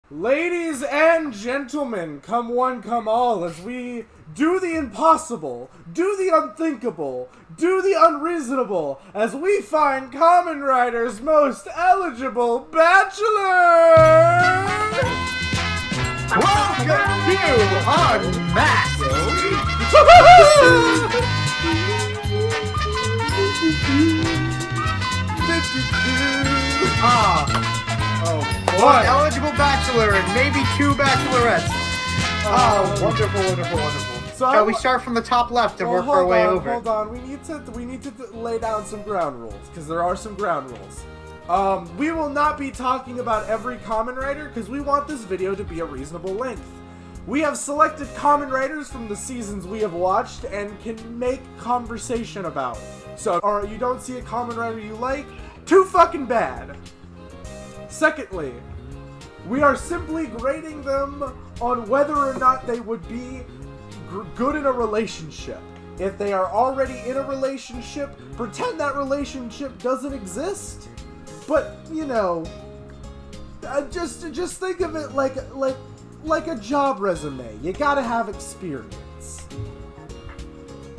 Ladies and gentlemen, come one, come all, as we do the impossible, do the unthinkable, do the unreasonable, as we find Kamen Riders' most eligible Bachelor! Welcome to Unmasked! One eligible bachelor and maybe two bachelorettes. Oh, wonderful, wonderful, wonderful. So we start from the top left and work our way over. Hold on, we need to lay down some ground rules, because there are some ground rules. We will not be talking about every Kamen Rider, because we want this video to be a reasonable length. We have selected Kamen Riders from the seasons we have watched and can make conversation about. So, you don't see a Kamen Rider you like? Too fucking bad. Secondly, we are simply grading them on whether or not they would be good in a relationship. If they are already in a relationship, pretend that relationship doesn't exist. But, you know, just think of it like a job resume. You gotta have experience.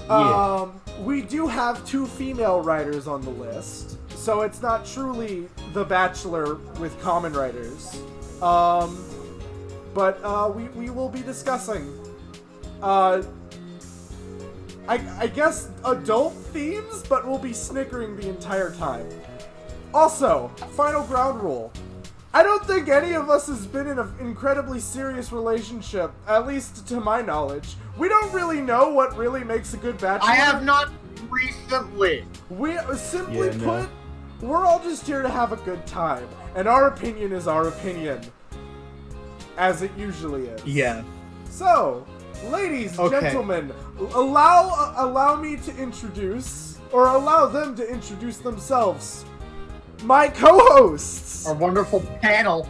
Yeah. We do have two female writers on the list, so it's not truly The Bachelor with Kamen Riders. But we will be discussing, I guess adult themes, but we'll be snickering the entire time. Also, final ground rule. I don't think any of us has been in an incredibly serious relationship, at least to my knowledge. We don't really know what really makes a good bachelor. I have not recently. We simply put, we're all just here to have a good time, and our opinion is our opinion, as it usually is. Yeah. So, ladies, gentlemen, allow me to introduce, or allow them to introduce themselves. My co-hosts! Our wonderful panel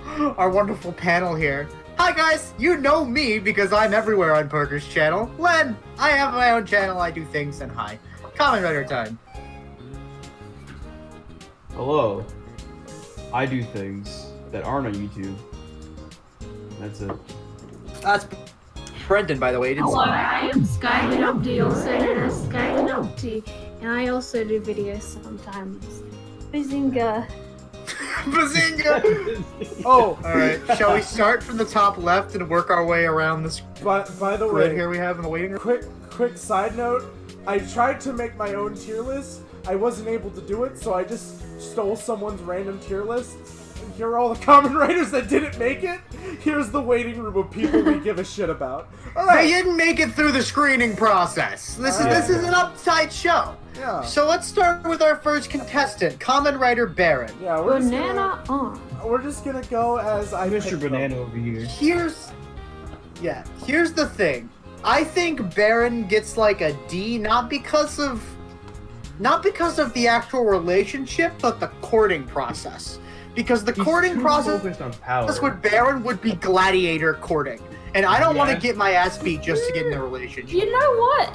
here. Hi guys, you know me because I'm everywhere on Parker's channel. Len, I have my own channel, I do things, and hi. Kamen Rider time. Hello. I do things that aren't on YouTube. That's it. That's Brendan, by the way. Hello, I am Skye also known as Skye, and I also do videos sometimes. Bazinga. Bazinga! Oh, alright. Shall we start from the top left and work our way around this by the grid way, here we have in the waiting room? Quick side note, I tried to make my own tier list. I wasn't able to do it, so I just stole someone's random tier list. And here are all the Kamen Riders that didn't make it. Here's the waiting room of people we give a shit about. Alright. They didn't make it through the screening process. This is an uptight show. Yeah. So let's start with our first contestant, Kamen Rider Baron. Yeah, we're just gonna go as Mr. Banana over here. Here's the thing. I think Baron gets like a D, not because of the actual relationship, but the courting process. Because the courting process with Baron would be gladiator courting. And I don't want to get my ass beat just to get in a relationship. You know what?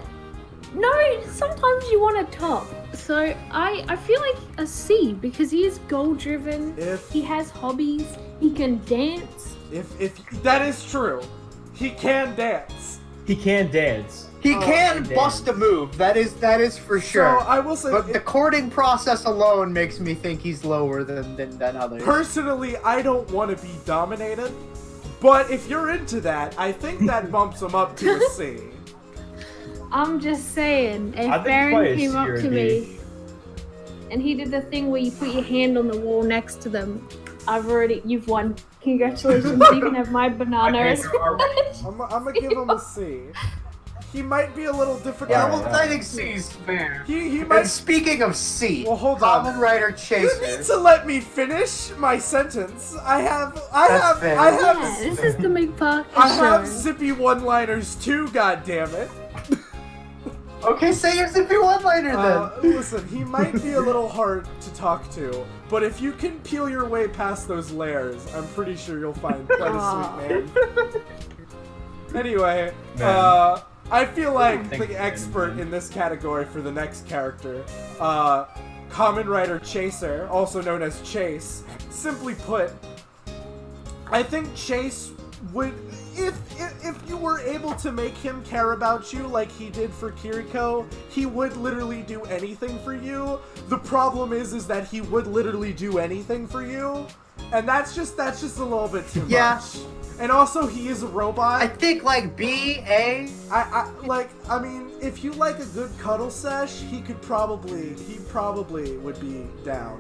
No, sometimes you want a top. So I feel like a C, because he is goal driven. He has hobbies. He can dance. If that is true, he can dance. He can dance. He can bust a move. That is for sure. So I will say, but the courting process alone makes me think he's lower than others. Personally, I don't want to be dominated, but if you're into that, I think that bumps him up to a C. I'm just saying, if Baron came up to me and he did the thing where you put your hand on the wall next to them, you've won. Congratulations, you can have my banana. I'm gonna give him a C. He might be a little difficult. Yeah, well, I think C's fair. He might. And speaking of C, well, hold on. Kamen Rider Chaser. You need to let me finish my sentence. I have. This is the McParker show. I have zippy one-liners too. God damn it. Okay, say your zippy one-liner then. Listen, he might be a little hard to talk to, but if you can peel your way past those layers, I'm pretty sure you'll find quite a sweet man. Anyway, I feel like the expert in this category for the next character, Kamen Rider Chaser, also known as Chase. Simply put, I think Chase would, if you were able to make him care about you like he did for Kiriko, he would literally do anything for you. The problem is that he would literally do anything for you, and that's just a little bit too much. And also, he is a robot. I think like B.A. I mean, if you like a good cuddle sesh, he probably would be down.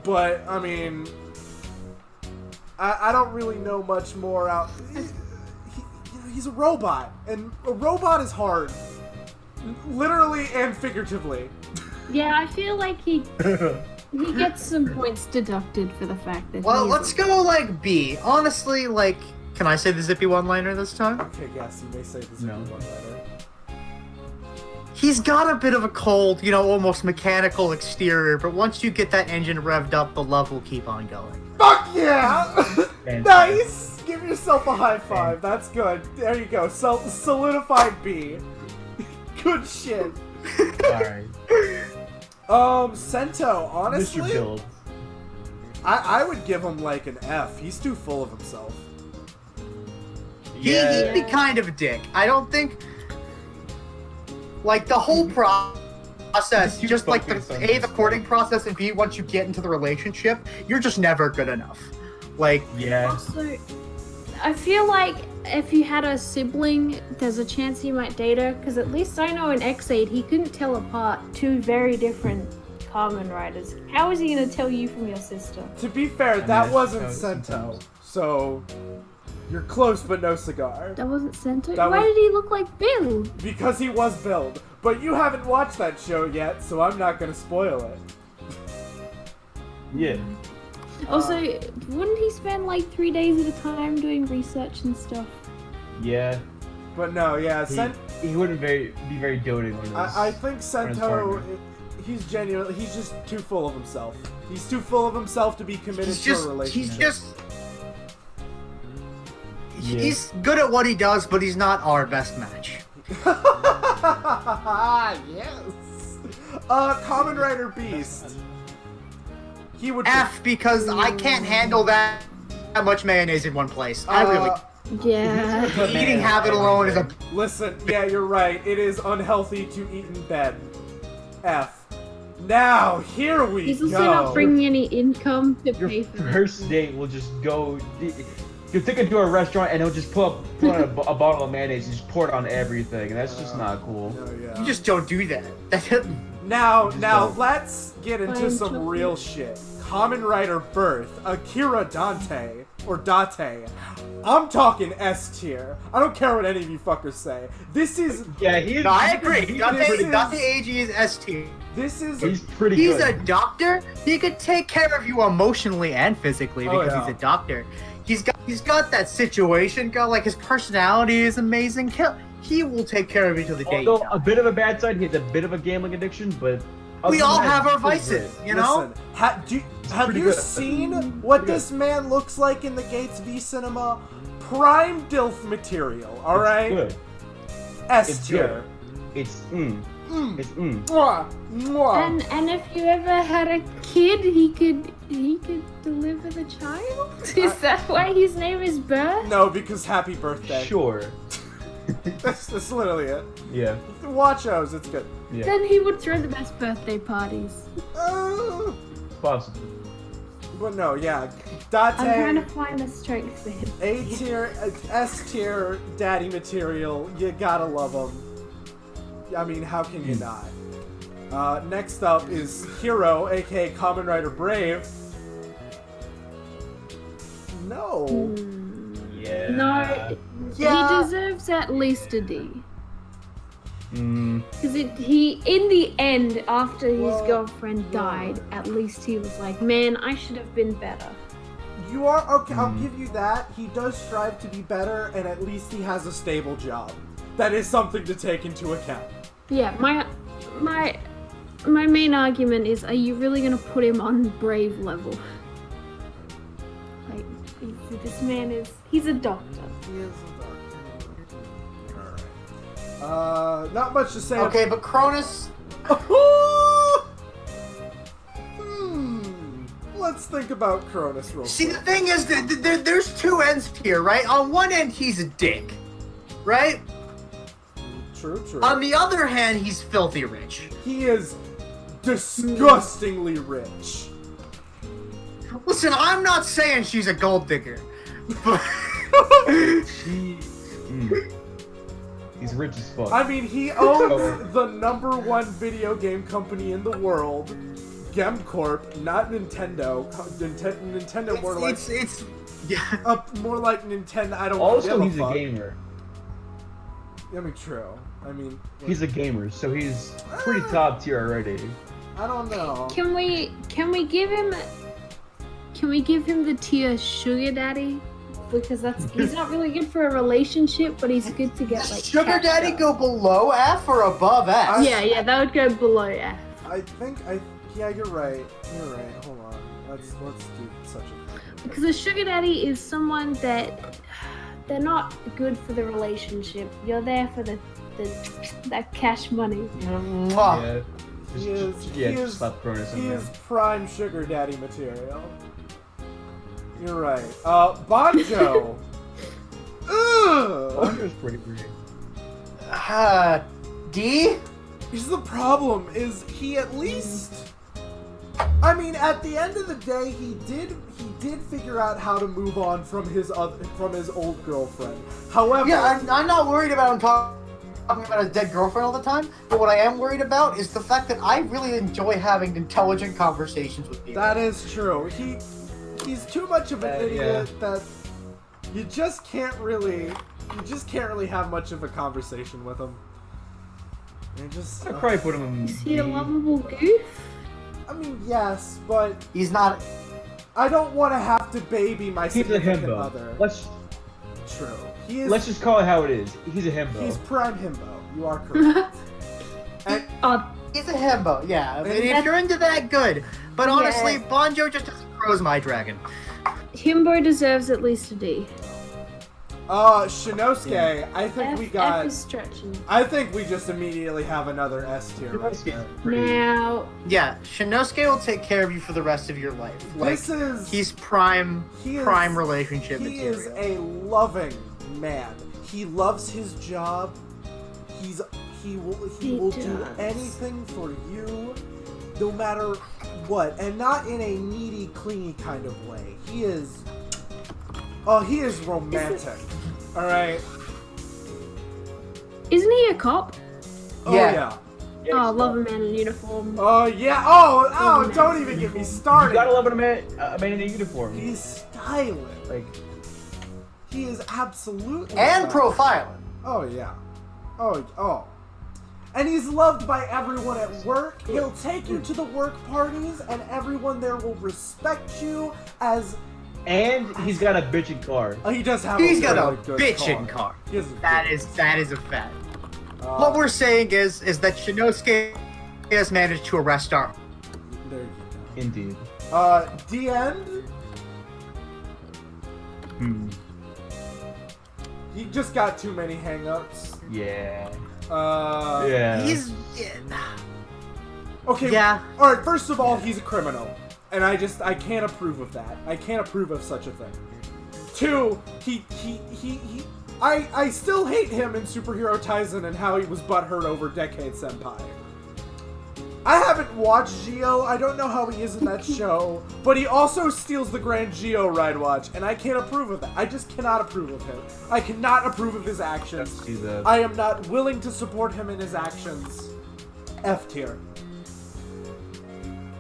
But I mean, I don't really know much more out. He's a robot, and a robot is hard, literally and figuratively. Yeah, I feel like he gets some points deducted for the fact that. Well, let's go like B. Honestly, like, can I say the zippy one-liner this time? Okay, yes, you may say the zippy one-liner. He's got a bit of a cold, almost mechanical exterior, but once you get that engine revved up, the love will keep on going. Fuck yeah! Nice! Give yourself a high five. That's good. There you go. Solidified B. Good shit. Alright. Sento, honestly, Mr. Build. I would give him like an F. He's too full of himself. He'd be kind of a dick. I don't think, like, the whole process, just like the courting process, and B, once you get into the relationship, you're just never good enough. Like, Also, I feel like if you had a sibling, there's a chance you might date her, because at least I know in X8 he couldn't tell apart two very different Kamen Riders. How is he going to tell you from your sister? To be fair, that wasn't Sento, so you're close but no cigar. That wasn't Sento? Why did he look like Bill? Because he was Build. But you haven't watched that show yet, so I'm not going to spoil it. Yeah. Also, wouldn't he spend like 3 days at a time doing research and stuff? Yeah. But no, yeah, he wouldn't be very doting on this. I think Sento, he's just too full of himself. He's too full of himself to be committed to a relationship. He's good at what he does, but he's not our best match. Yes. Kamen Rider Beast. He would F, because I can't handle that much mayonnaise in one place. I really. Yeah. The eating habit alone is a. Listen, yeah, you're right. It is unhealthy to eat in bed. F. Now, here we go. He's also not bringing any income to pay for Your first date will just go. You'll take it to a restaurant and he'll just put on a bottle of mayonnaise and just pour it on everything, and that's just not cool. You just don't do that. Now, let's get into some real shit. Kamen Rider Birth, Akira Dante, or Date. I'm talking S tier. I don't care what any of you fuckers say. This is... Yeah, No, I agree. Date AG is S tier. He's pretty good. He's a doctor. He could take care of you emotionally and physically because he's a doctor. He's got that situation. Like, his personality is amazing. He will take care of you till the day. Although a bit of a bad side, he has a bit of a gambling addiction, but we all have our vices, you know. Listen, have you seen what this man looks like in the Gates V Cinema? Prime DILF material. All right. Good. S tier. It's Mwah, mwah. And if you ever had a kid, he could deliver the child? Is that why his name is Birth? No, because happy birthday. Sure. That's literally it. Yeah. Watch those, it's good. Yeah. Then he would throw the best birthday parties. Possibly. But no, yeah. Date. I'm trying to find the strength for him. A tier, S tier, daddy material. You gotta love him. I mean, how can you not? Next up is Hero, aka Kamen Rider Brave. No. Yeah. No, Yeah. he deserves at least a D. Because in the end, after his girlfriend died, at least he was like, man, I should have been better. You are okay. I'll give you that. He does strive to be better, and at least he has a stable job. That is something to take into account. Yeah, my main argument is: are you really gonna put him on Brave level? Like, this man is—he's a doctor. He is a doctor. Alright. Not much to say. Okay, but let's think about Cronus real See, quick. the thing is that there's two ends here, right? On one end, he's a dick, right? True. On the other hand, he's filthy rich. He is disgustingly rich. Listen, I'm not saying she's a gold digger, but He's rich as fuck. I mean, he owns the #1 video game company in the world, GameCorp, not Nintendo. Nintendo more like yeah. More like Nintendo. I don't. Also, give he's fuck. a gamer. I mean, true. I mean, He's a gamer, so he's pretty top tier already. I don't know. Can we give him the tier sugar daddy? Because he's not really good for a relationship, but he's good to get like Sugar cash daddy up. go below F or above F? Yeah, that would go below F. Yeah, you're right. Hold on. Let's do such a thing. Because a sugar daddy is someone that they're not good for the relationship. You're there for that cash money. Mwah. He is prime sugar daddy material. You're right. Banjo. Ugh. Banjo's pretty pretty. D? Here's the problem: is he at least? I mean, at the end of the day, he did figure out how to move on from his old girlfriend. However, Yeah, I'm not worried about him talking about his dead girlfriend all the time, but what I am worried about is the fact that I really enjoy having intelligent conversations with people. that is true. He's too much of an idiot that you just can't really have much of a conversation with him. And just I'd probably put him in Is he a D. lovable goof? I mean, yes, but He's not. I don't want to have to baby my He's a significant himbo. other. True. Let's just call it how it is. He's a himbo. He's prime himbo. You are correct. And He's a himbo, yeah. I mean, if And- you're into that, good. But honestly, Banjo just doesn't grow as my dragon. Himbo deserves at least a D. Shinosuke, I think we F got. is stretching. I think we just immediately have another S tier right there. Now, Yeah, Shinosuke will take care of you for the rest of your life. Like, This is. he's prime relationship He material. is a loving man. He loves his job. He will do does. anything for you, no matter what, and not in a needy, clingy kind of way. He is romantic. All right. isn't he a cop? Oh Yeah. yeah. Yeah, Oh, love a man in uniform. Oh yeah. Oh, don't even get me You started. gotta love a man in a uniform. He's styling. Like, He is absolutely And styling. profiling. Oh yeah. Oh. And he's loved by everyone at work. He'll take you to the work parties, and everyone there will respect you as. and he's got a bitchin' car. He does have. He's a got a really good bitchin' car. He has a That good- is a fact. Uh, What we're saying is that Shinosuke has managed to arrest our. There you Indeed. go. The end. He just got too many hang-ups. Yeah. Yeah. He's. Okay. Yeah. All right. First of all, he's a criminal, and I can't approve of that. I can't approve of such a thing. Two, I still hate him in Superhero Taisen and how he was butthurt over Decade Senpai. I haven't watched Geo. I don't know how he is in that show, but he also steals the Grand Geo Ride Watch, and I can't approve of that. I just cannot approve of him. I cannot approve of his actions. I am not willing to support him in his actions. F tier.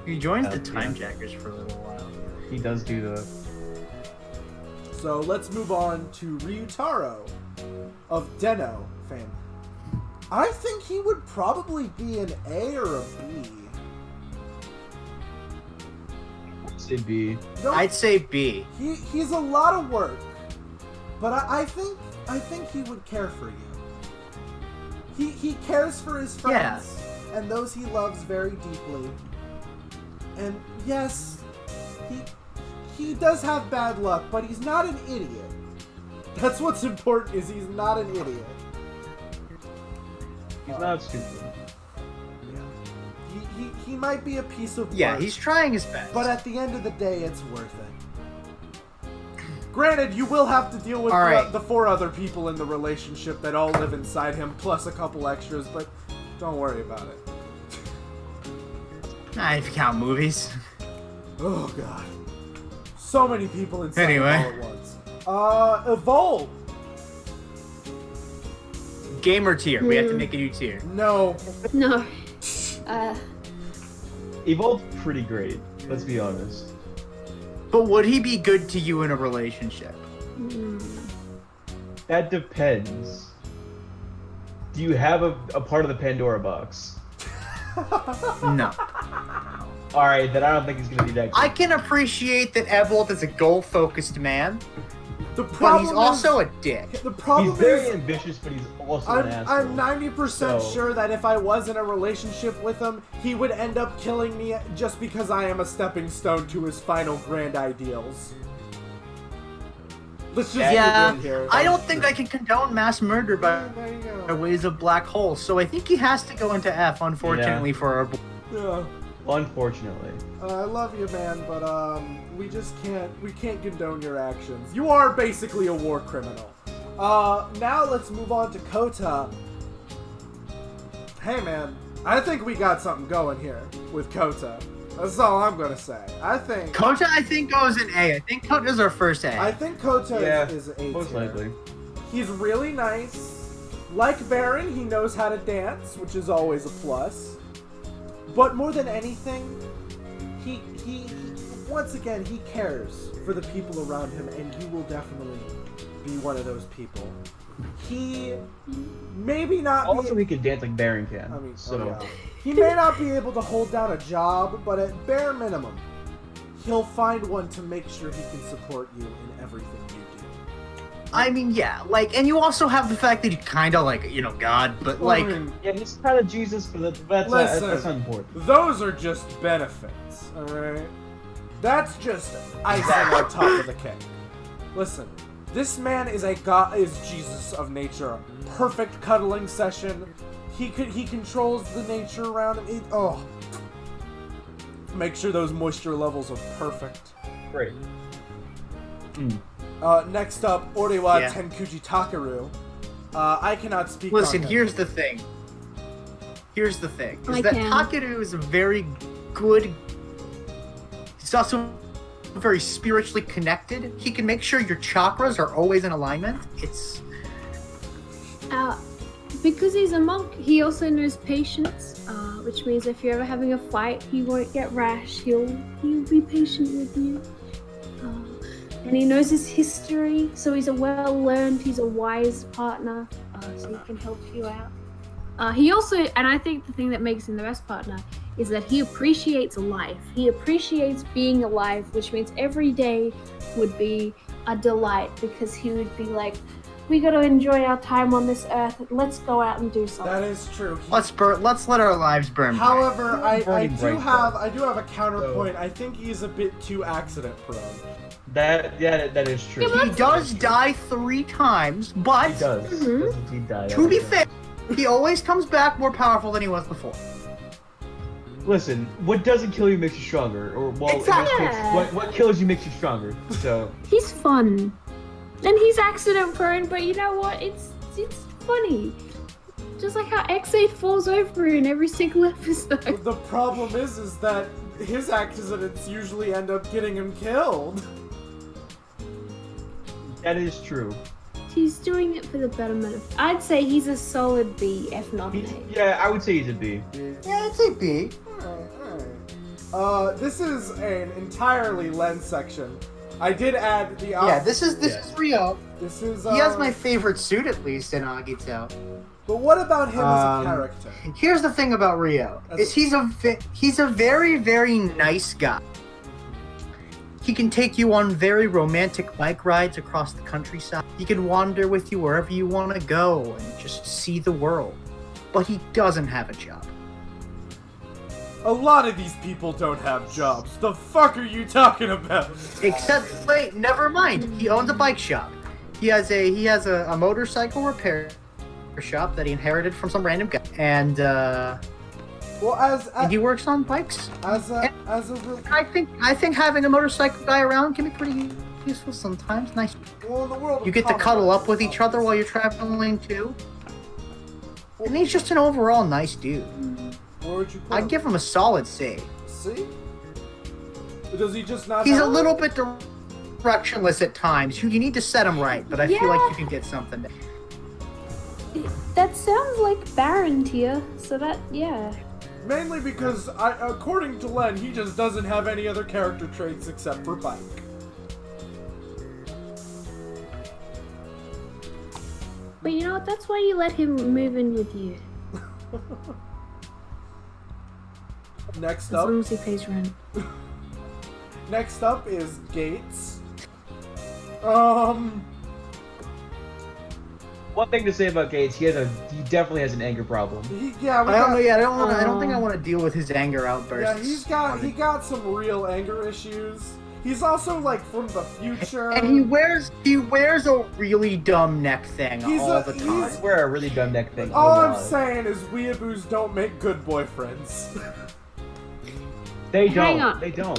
He joins the Yeah. Time Jackers for a little while. He does do the. So let's move on to Ryutaro of Den-O fame. I think he would probably be an A or a B. Say B. No, I'd say B. he's a lot of work, but I think he would care for you. He cares for his friends and those he loves very deeply. And yes, he does have bad luck, but he's not an idiot. That's what's important, is he's not an idiot. He's not stupid. Yeah. He might be a piece of Yeah, work, he's trying his best. but at the end of the day, it's worth it. Granted, you will have to deal with the 4 other people in the relationship that all live inside him, plus a couple extras, but don't worry about it. If you count movies. Oh god. So many people inside Anyway. all at once. Evolve! Gamer tier. We have to make a new tier. No. No. Evolve's pretty great, let's be honest. But would he be good to you in a relationship? That depends. Do you have a part of the Pandora box? No. Alright, then I don't think he's gonna be that good. I can appreciate that Evolt is a goal-focused man, The but problem he's also is, a dick. the problem He's very is, ambitious, but he's also an asshole. I'm 90% So- sure that if I was in a relationship with him, he would end up killing me just because I am a stepping stone to his final grand ideals. Let's just Yeah, begin here. I don't think I can condone mass murder by There you go. ways of black holes, so I think he has to go into F, unfortunately, for our... Yeah. Unfortunately. I love you, man, but we just can't condone your actions. You are basically a war criminal. Now let's move on to Kota. Hey, man, I think we got something going here with Kota. That's all I'm gonna say. Kota, I think, goes in A. I think Kota's our first A. I think Kota is A most tier. likely. He's really nice. Like Baron, he knows how to dance, which is always a plus. But more than anything, he once again, he cares for the people around him, and you will definitely be one of those people. He maybe not Also, be... he can dance like Baron can. I mean, so. yeah. He may not be able to hold down a job, but at bare minimum, he'll find one to make sure he can support you in everything you do. I mean, yeah, like, and you also have the fact that you kind of like, you know, God, but Well, like, I mean, Yeah, he's kind of Jesus, but that's not important. those are just benefits, alright? That's just icing on top of the cake. Listen, this man is Jesus of nature. Perfect cuddling session. He controls the nature around him. Make sure those moisture levels are perfect. Great. Next up, Orewa Yeah. Tenkuji Takaru. I cannot speak listen, on him. here's the thing. Is I that can. Takeru is a very good... He's also very spiritually connected. He can make sure your chakras are always in alignment. It's... Because he's a monk, he also knows patience, which means if you're ever having a fight, he won't get rash. He'll be patient with you. And he knows his history, so he's a well-learned, he's a wise partner, so he can help you out. He also, and I think the thing that makes him the best partner is that he appreciates life. He appreciates being alive, which means every day would be a delight because he would be like, we got to enjoy our time on this earth. Let's go out and do something. That is true. Let's let our lives burn. However, I Burning do bright, have a counterpoint. I think he's a bit too accident prone. That is true. Yeah, He does die 3 times, but He does. Mhm. Doesn't he die? to be fair, he always comes back more powerful than he was before. Listen, what doesn't kill you makes you stronger. Or well, in this Exactly. case, what kills you makes you stronger. So He's fun. And he's accident prone, but you know what? It's funny. Just like how X8 falls over in every single episode. But the problem is that his accidents usually end up getting him killed. that is true. He's doing it for the betterment of... I'd say he's a solid B, if not an A. Yeah, I would say he's a B. Yeah, it's a B. Alright. This is an entirely lens section. I did add the Yeah, this is Rio. This is He has my favorite suit, at least, in Agito. But what about him as a character? Here's the thing about Rio: is he's a very, very nice guy. He can take you on very romantic bike rides across the countryside. He can wander with you wherever you want to go and just see the world. But he doesn't have a job. A lot of these people don't have jobs. The fuck are you talking about? Except, wait, never mind. He owns a bike shop. He has a motorcycle repair shop that he inherited from some random guy. And Well, and he works on bikes. as a I think having a motorcycle guy around can be pretty useful sometimes. Nice. well, in the world You of get to Kamen cuddle Riders, up with each other while you're traveling too. And he's just an overall nice dude. Where would you put I'd him? give him a solid C. See? Does he just not? He's have a little bit directionless at times. You need to set him right, but I feel like you can get something. That sounds like Baron tier. So that, yeah. Mainly because, according to Len, he just doesn't have any other character traits except for bike. But you know what? That's why you let him move in with you. Next As up, long as he pays rent. next up is Gates. One thing to say about Gates, he definitely has an anger problem. Yeah, I don't know. Yeah, I don't think I want to deal with his anger outbursts. Yeah, he got some real anger issues. He's also like from the future. And he wears a really dumb neck thing all the time. I wear a really dumb neck thing. All I'm saying is weeaboos don't make good boyfriends. They don't. Hang on. They don't.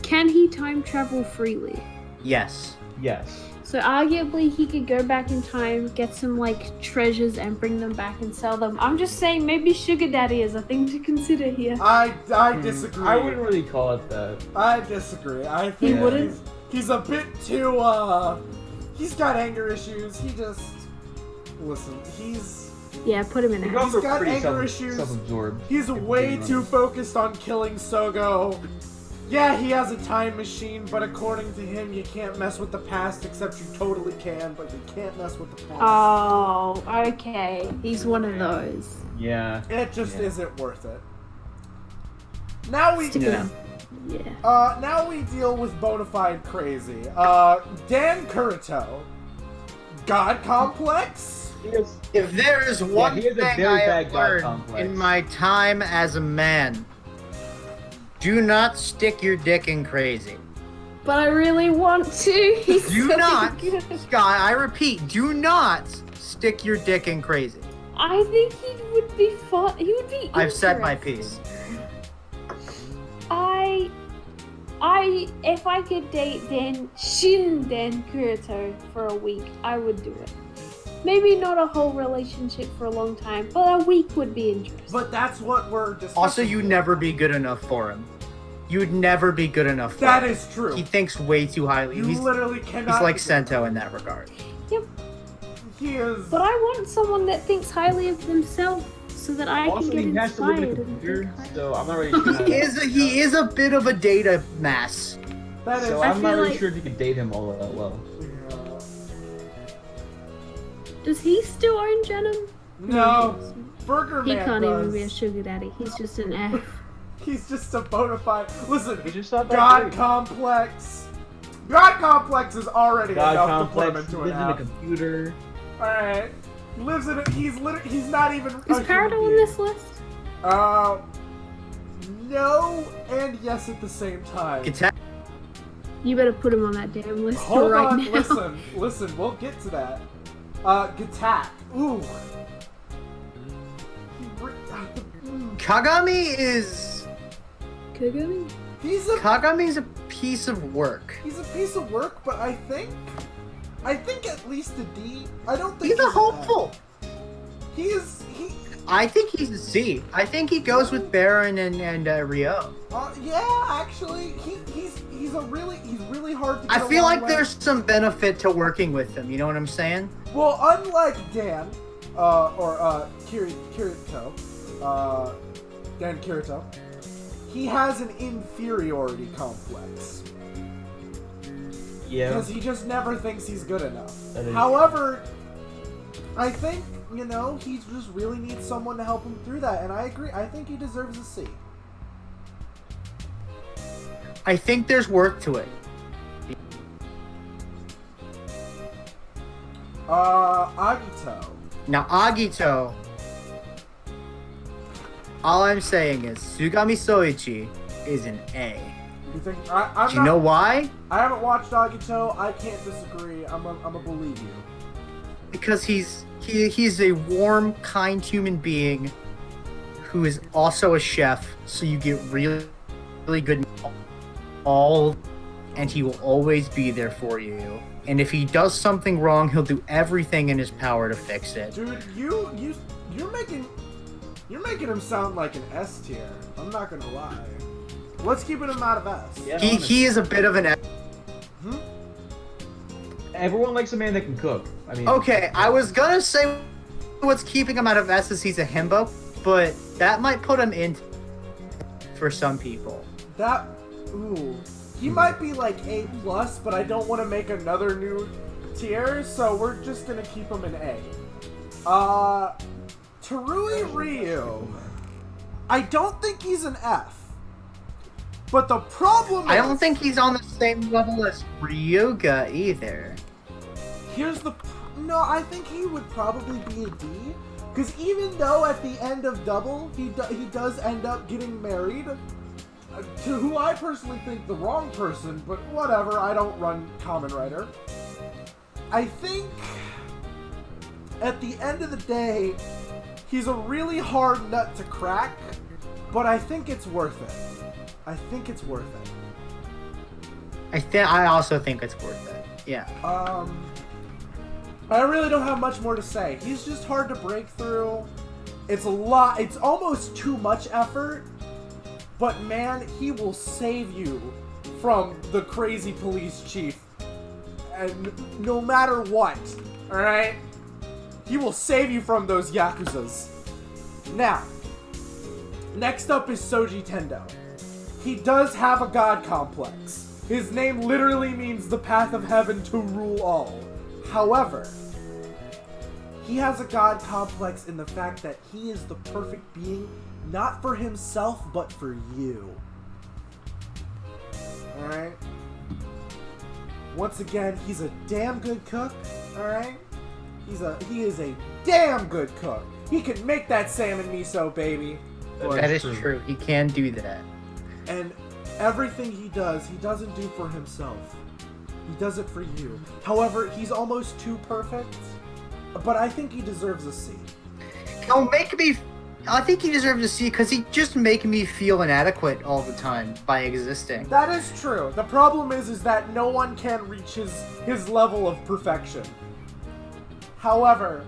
Can he time travel freely? Yes. Yes. So arguably he could go back in time, get some like treasures and bring them back and sell them. I'm just saying maybe sugar daddy is a thing to consider here. I disagree. I wouldn't really call it that. I disagree. I think He wouldn't? he's a bit too he's got anger issues. He just listen, Yeah, put him in He a goes He's got pretty anger issues. self-absorbed. He's way too focused on killing Sogo. Yeah, he has a time machine, but according to him, you can't mess with the past, except you totally can, but you can't mess with the past. Oh, okay. He's one of those. Yeah. It just isn't worth it. Now we Yeah. now we deal with Bonafide Crazy. Dan Kurito. God Complex? If there is one he has a thing very I bad have God learned complex. in my time as a man, do not stick your dick in crazy. But I really want to. He's Do so not, good. Skye, I repeat, do not stick your dick in crazy. I think he would be fun. He would be. I've said my interesting. piece. If I could date Dan Kurito for a week, I would do it. Maybe not a whole relationship for a long time, but a week would be interesting. But that's what we're discussing. Also, you'd never be good enough for him. You'd never be good enough for That him. is true. He thinks way too highly. You He's literally cannot. like Sento in that regard. Yep. He is. But I want someone that thinks highly of themselves so that I Also, can he get has to live in a inspired. computer, so I'm not really sure. He is a bit of a data mass. That is. So I I'm not feel really like- sure if you could date him all that well. Does he still own Jenim? No. Burger He Man can't does. even be a sugar daddy. He's just an F. He's just a bona fide. Listen, He just thought that God great. Complex. God Complex is already God enough to put him complex, into an lives in a F. computer. Alright. Lives in a. He's not even. Is a Parado human on being. this list? No and yes at the same time. You better put him on that damn list Hold right on, now. listen, we'll get to that. Gatak. Ooh. Kagami is... Kagami? Kagami's a piece of work. He's a piece of work, but I think at least a D. I don't think He's a an F. hopeful. I think he's a C. I think he goes with Baron and Ryo. Yeah, actually, he's really hard to get I feel along like with. there's some benefit to working with him, you know what I'm saying? Well, unlike Dan, or Kirito, Dan Kirito, he has an inferiority complex. Yeah. Because he just never thinks he's good enough. That is However, I think, he just really needs someone to help him through that, and I agree. I think he deserves a C. I think there's work to it. Agito. Now, Agito, all I'm saying is Sugami Soichi is an A. You think? Do you know why? I haven't watched Agito. I can't disagree. I'm a believe you. Because he's a warm, kind human being who is also a chef, so you get really, really good all, and he will always be there for you. And if he does something wrong, he'll do everything in his power to fix it. Dude, you're making him sound like an S tier. I'm not gonna lie. What's keeping him out of S? Yeah, he is a bit of an S. Everyone likes a man that can cook. I mean, Okay, I was gonna say what's keeping him out of S is he's a himbo, but that might put him in for some people. He might be like A+, but I don't want to make another new tier, so we're just gonna keep him in A. Terui Ryu. I don't think he's an F. But the problem I don't think he's on the same level as Ryuga either. No, I think he would probably be a D. Because even though at the end of Double, he does end up getting married to who I personally think the wrong person, but whatever, I don't run Kamen Rider. I think at the end of the day, he's a really hard nut to crack, but I think it's worth it. I think it's worth it. I also think it's worth it. Yeah. I really don't have much more to say. He's just hard to break through. It's almost too much effort, but man, he will save you from the crazy police chief. And no matter what, alright? He will save you from those Yakuzas. Now, next up is Soji Tendo. He does have a god complex. His name literally means the path of heaven to rule all. However, he has a god complex in the fact that he is the perfect being, not for himself, but for you. Alright? Once again, he's a damn good cook, alright? He is a damn good cook. He can make that salmon miso, baby. That is true. He can do that. And everything he doesn't do for himself. He does it for you. However, he's almost too perfect, but I think he deserves a C. I think he deserves a C because he just make me feel inadequate all the time by existing. That is true. The problem is that no one can reach his level of perfection. However,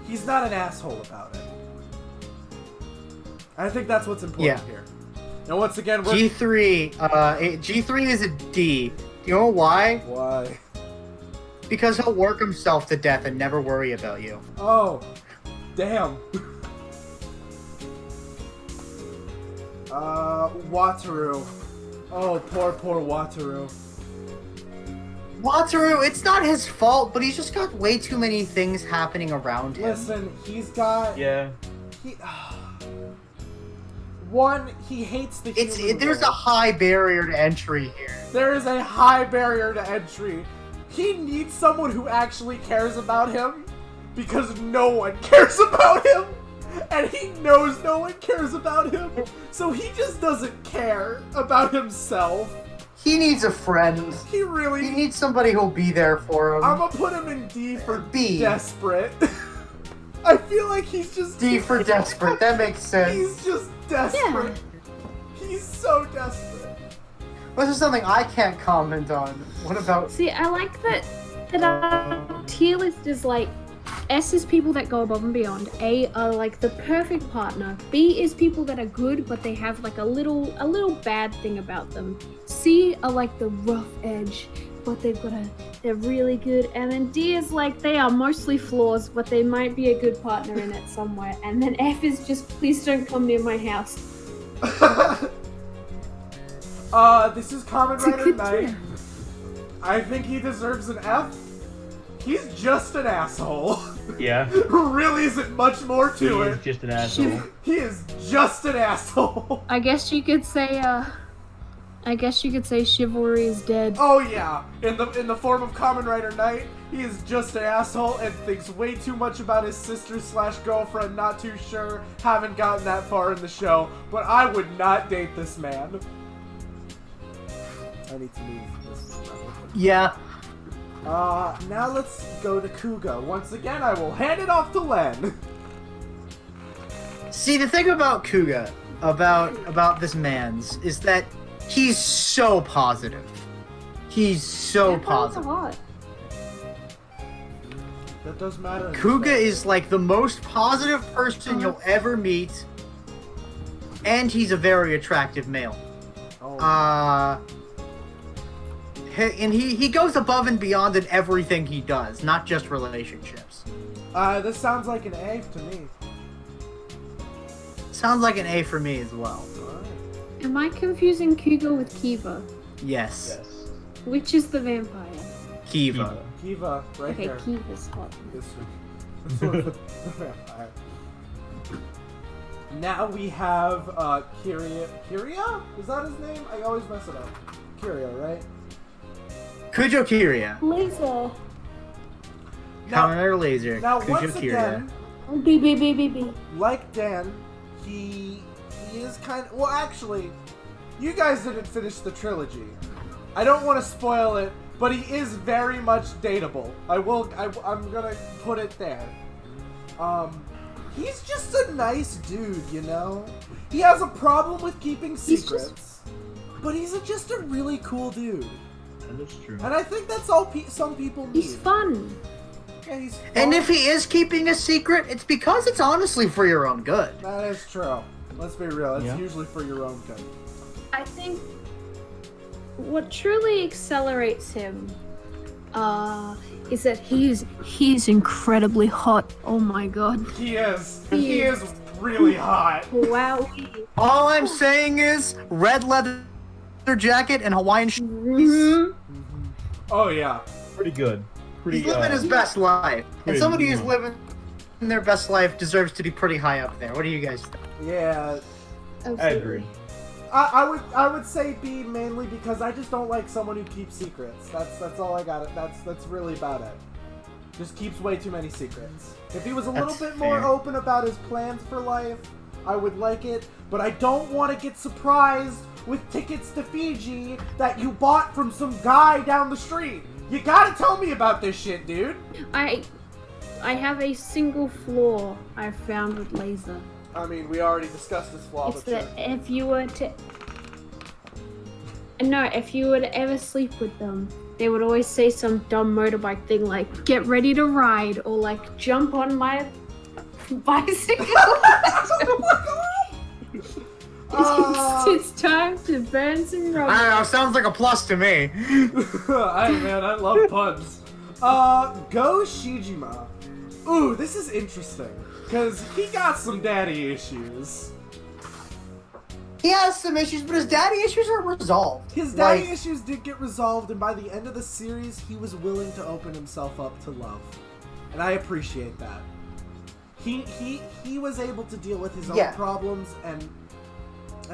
he's not an asshole about it. I think that's what's important here. And once again, G3 is a D. You know why? Why? Because he'll work himself to death and never worry about you. Oh, damn. Wataru. Oh, poor Wataru. Wataru, it's not his fault, but he's just got way too many things happening around him. Listen, he's got... Yeah. One, he hates the human There's a high barrier to entry here. There is a high barrier to entry. He needs someone who actually cares about him, because no one cares about him, and he knows no one cares about him, so he just doesn't care about himself. He needs a friend. He needs somebody who'll be there for him. I'm gonna put him in D for desperate. I feel like he's just... D for desperate, that makes sense. He's just desperate. Yeah. He's so desperate. This is something I can't comment on. What about... See, I like that our tier list is like, S is people that go above and beyond. A are like the perfect partner. B is people that are good, but they have like a little bad thing about them. C are like the rough edge, but they're really good. And then D is like, they are mostly flaws, but they might be a good partner in it somewhere. And then F is just, please don't come near my house. This is Kamen Rider Night. Tier. I think he deserves an F. He's just an asshole. Yeah. Really isn't much more to it. He is just an asshole. He is just an asshole. I guess you could say chivalry is dead. Oh yeah, in the form of Kamen Rider Knight, he is just an asshole and thinks way too much about his sister/girlfriend. Not too sure. Haven't gotten that far in the show, but I would not date this man. I need to move this. Yeah. Now let's go to Kuga. Once again, I will hand it off to Len. See, the thing about Kuga, about this man's, is that he's so positive. He's so positive. That does matter. Kuga is like the most positive person you'll ever meet, and he's a very attractive male. Oh. And he goes above and beyond in everything he does, not just relationships. This sounds like an A to me. Sounds like an A for me as well. Am I confusing Kuga with Kiva? Yes. Which is the vampire? Kiva. Kiva, right Okay, there. Kiva's hot. This one's the vampire. Now we have Kiria. Kiria? Is that his name? I always mess it up. Kiria, right? Kujo Kiria. Laser. Kamen Rider Laser. Now Kujo once Kiria. again, B. like Dan, he is kind of, well, actually, you guys didn't finish the trilogy. I don't want to spoil it, but he is very much dateable. I'm gonna put it there. He's just a nice dude, you know? He has a problem with keeping secrets, but he's just a really cool dude. That is true. And I think that's all some people need. He's fun. Yeah, he's fun. And if he is keeping a secret, it's because it's honestly for your own good. That is true. Let's be real. It's Yeah. usually for your own good. I think what truly accelerates him is that he's incredibly hot. Oh my god. He is. He is really hot. Wow. All I'm saying is red leather jacket and Hawaiian shoes. Oh yeah. Pretty good. Pretty. He's living his best life. And pretty somebody who's good. living their best life deserves to be pretty high up there. What do you guys think? Yeah. I agree. I would say B mainly because I just don't like someone who keeps secrets. That's all I got. That's really about it. Just keeps way too many secrets. If he was a little That's bit more fair. open about his plans for life, I would like it. But I don't want to get surprised with tickets to Fiji that you bought from some guy down the street. You gotta tell me about this shit, dude. I have a single flaw I found with Laser. I mean, we already discussed this flaw, It's but that sure. if you were to ever sleep with them, they would always say some dumb motorbike thing like, get ready to ride, or like, jump on my bicycle. It's time to burn some rubber. I don't know, sounds like a plus to me. I love puns. Go Shijima. Ooh, this is interesting. Because he got some daddy issues. He has some issues, but his daddy issues are resolved. His daddy issues did get resolved, and by the end of the series, he was willing to open himself up to love. And I appreciate that. He was able to deal with his own problems, and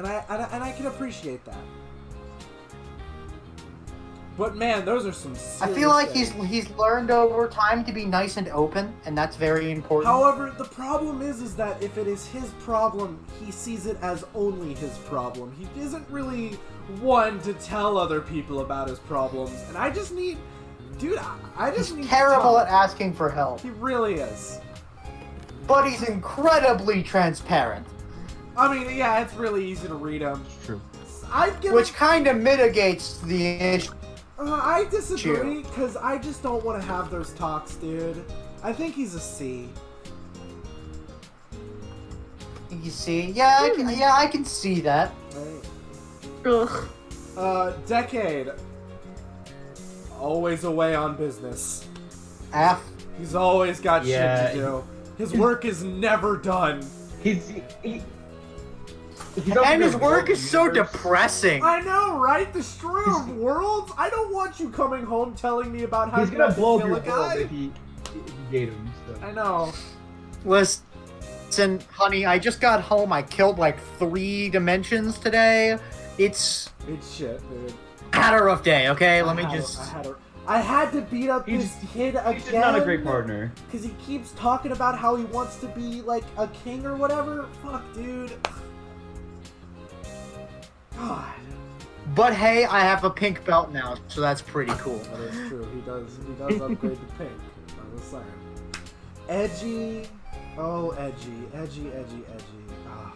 I can appreciate that. But man, those are some serious I feel like things. he's learned over time to be nice and open, and that's very important. However, the problem is that if it is his problem, he sees it as only his problem. He isn't really one to tell other people about his problems, and I just need, dude, I just need. He's terrible to at asking for help, He really is. but he's incredibly transparent, I mean, yeah, it's really easy to read him. It's true. which kind of mitigates the issue. I disagree, because I just don't want to have those talks, dude. I think he's a C. You see, I can see that. Right. Ugh. Decade. Always away on business. F. He's always got shit Yeah. to do. His work is never done. He's And his work is so depressing. I know, right? Destroyer of worlds? I don't want you coming home telling me about how He's you gonna have to blow up kill your a world guy. if he gave him. So. I know. Listen, honey, I just got home. I killed like 3 dimensions today. It's It's shit, dude. had a rough day, okay? I had to beat up this kid again. He's just not a great partner. Because he keeps talking about how he wants to be like a king or whatever. Fuck, dude. God. But hey, I have a pink belt now, so that's pretty cool. That is true. He does upgrade to pink. I was saying. Edgy. Oh, edgy. Ah.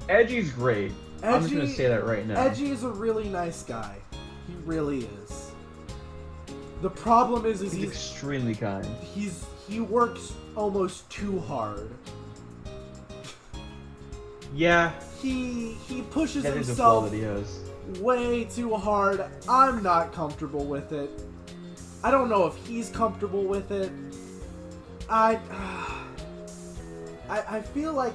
Edgy's great. I'm just gonna say that right now. Edgy is a really nice guy. He really is. The problem is he's extremely kind. He works almost too hard. Yeah. He pushes that is a flaw himself that he has. way too hard. I'm not comfortable with it. I don't know if he's comfortable with it. I feel like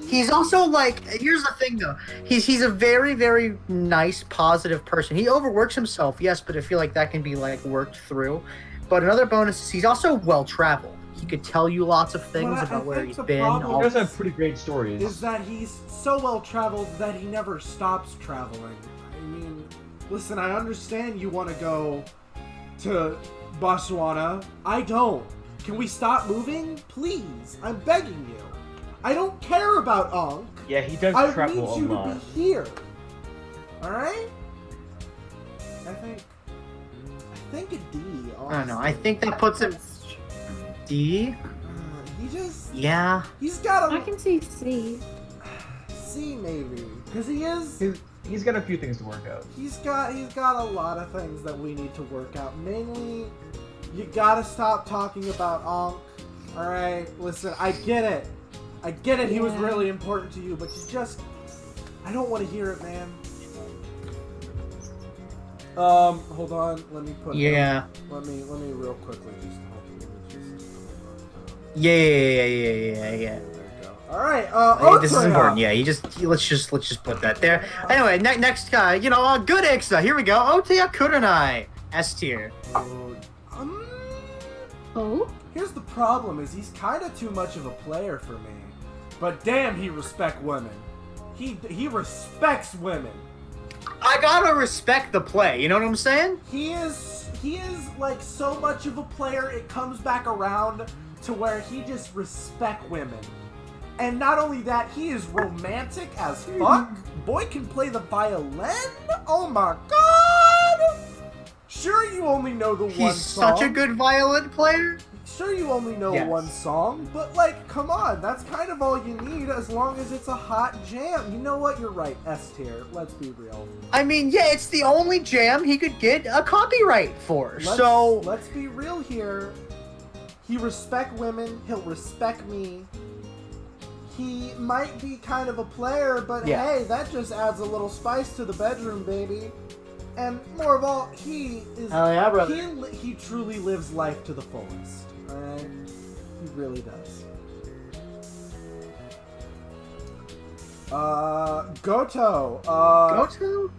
he's also like, here's the thing though. He's a very, very nice, positive person. He overworks himself, yes, but I feel like that can be like worked through. But another bonus is he's also well traveled. He could tell you lots of things about where he's been. He does have pretty great stories. Is that he's so well traveled that he never stops traveling. I mean, listen, I understand you want to go to Botswana. I don't. Can we stop moving? Please. I'm begging you. I don't care about Ankh. Yeah, he does travel a lot. I need you to be here. Alright? I think a D, honestly. I don't know. I think that puts him D. He just... Yeah. He's got a... I can see C. C, maybe. Because he is... He's got a few things to work out. He's got a lot of things that we need to work out. Mainly, you gotta stop talking about Ankh. Alright? Listen, I get it. I get it, he was really important to you, but you just... I don't want to hear it, man. Hold on, let me put... Yeah. Let me real quickly just... Yeah. There you go. Alright, this is important, yeah, let's just put that there. Anyway, next guy, you know, good Ixa, here we go, Oteya Kurenai, S tier. Oh? Here's the problem, is he's kind of too much of a player for me. But damn, he respects women. He respects women. I gotta respect the play, you know what I'm saying? He is like so much of a player, it comes back around to where he just respects women. And not only that, he is romantic as fuck. Boy can play the violin. Oh my god! Sure, you only know the one song. He's such a good violin player. Sure, you only know one song, but like, come on, that's kind of all you need as long as it's a hot jam. You know what? You're right, S tier. Let's be real. I mean, yeah, it's the only jam he could get a copyright for. Let's be real here. He respect women. He'll respect me. He might be kind of a player, but hey, that just adds a little spice to the bedroom, baby. And more of all, he is. Oh yeah, brother. He truly lives life to the fullest. Alright? He really does. Goto. Goto?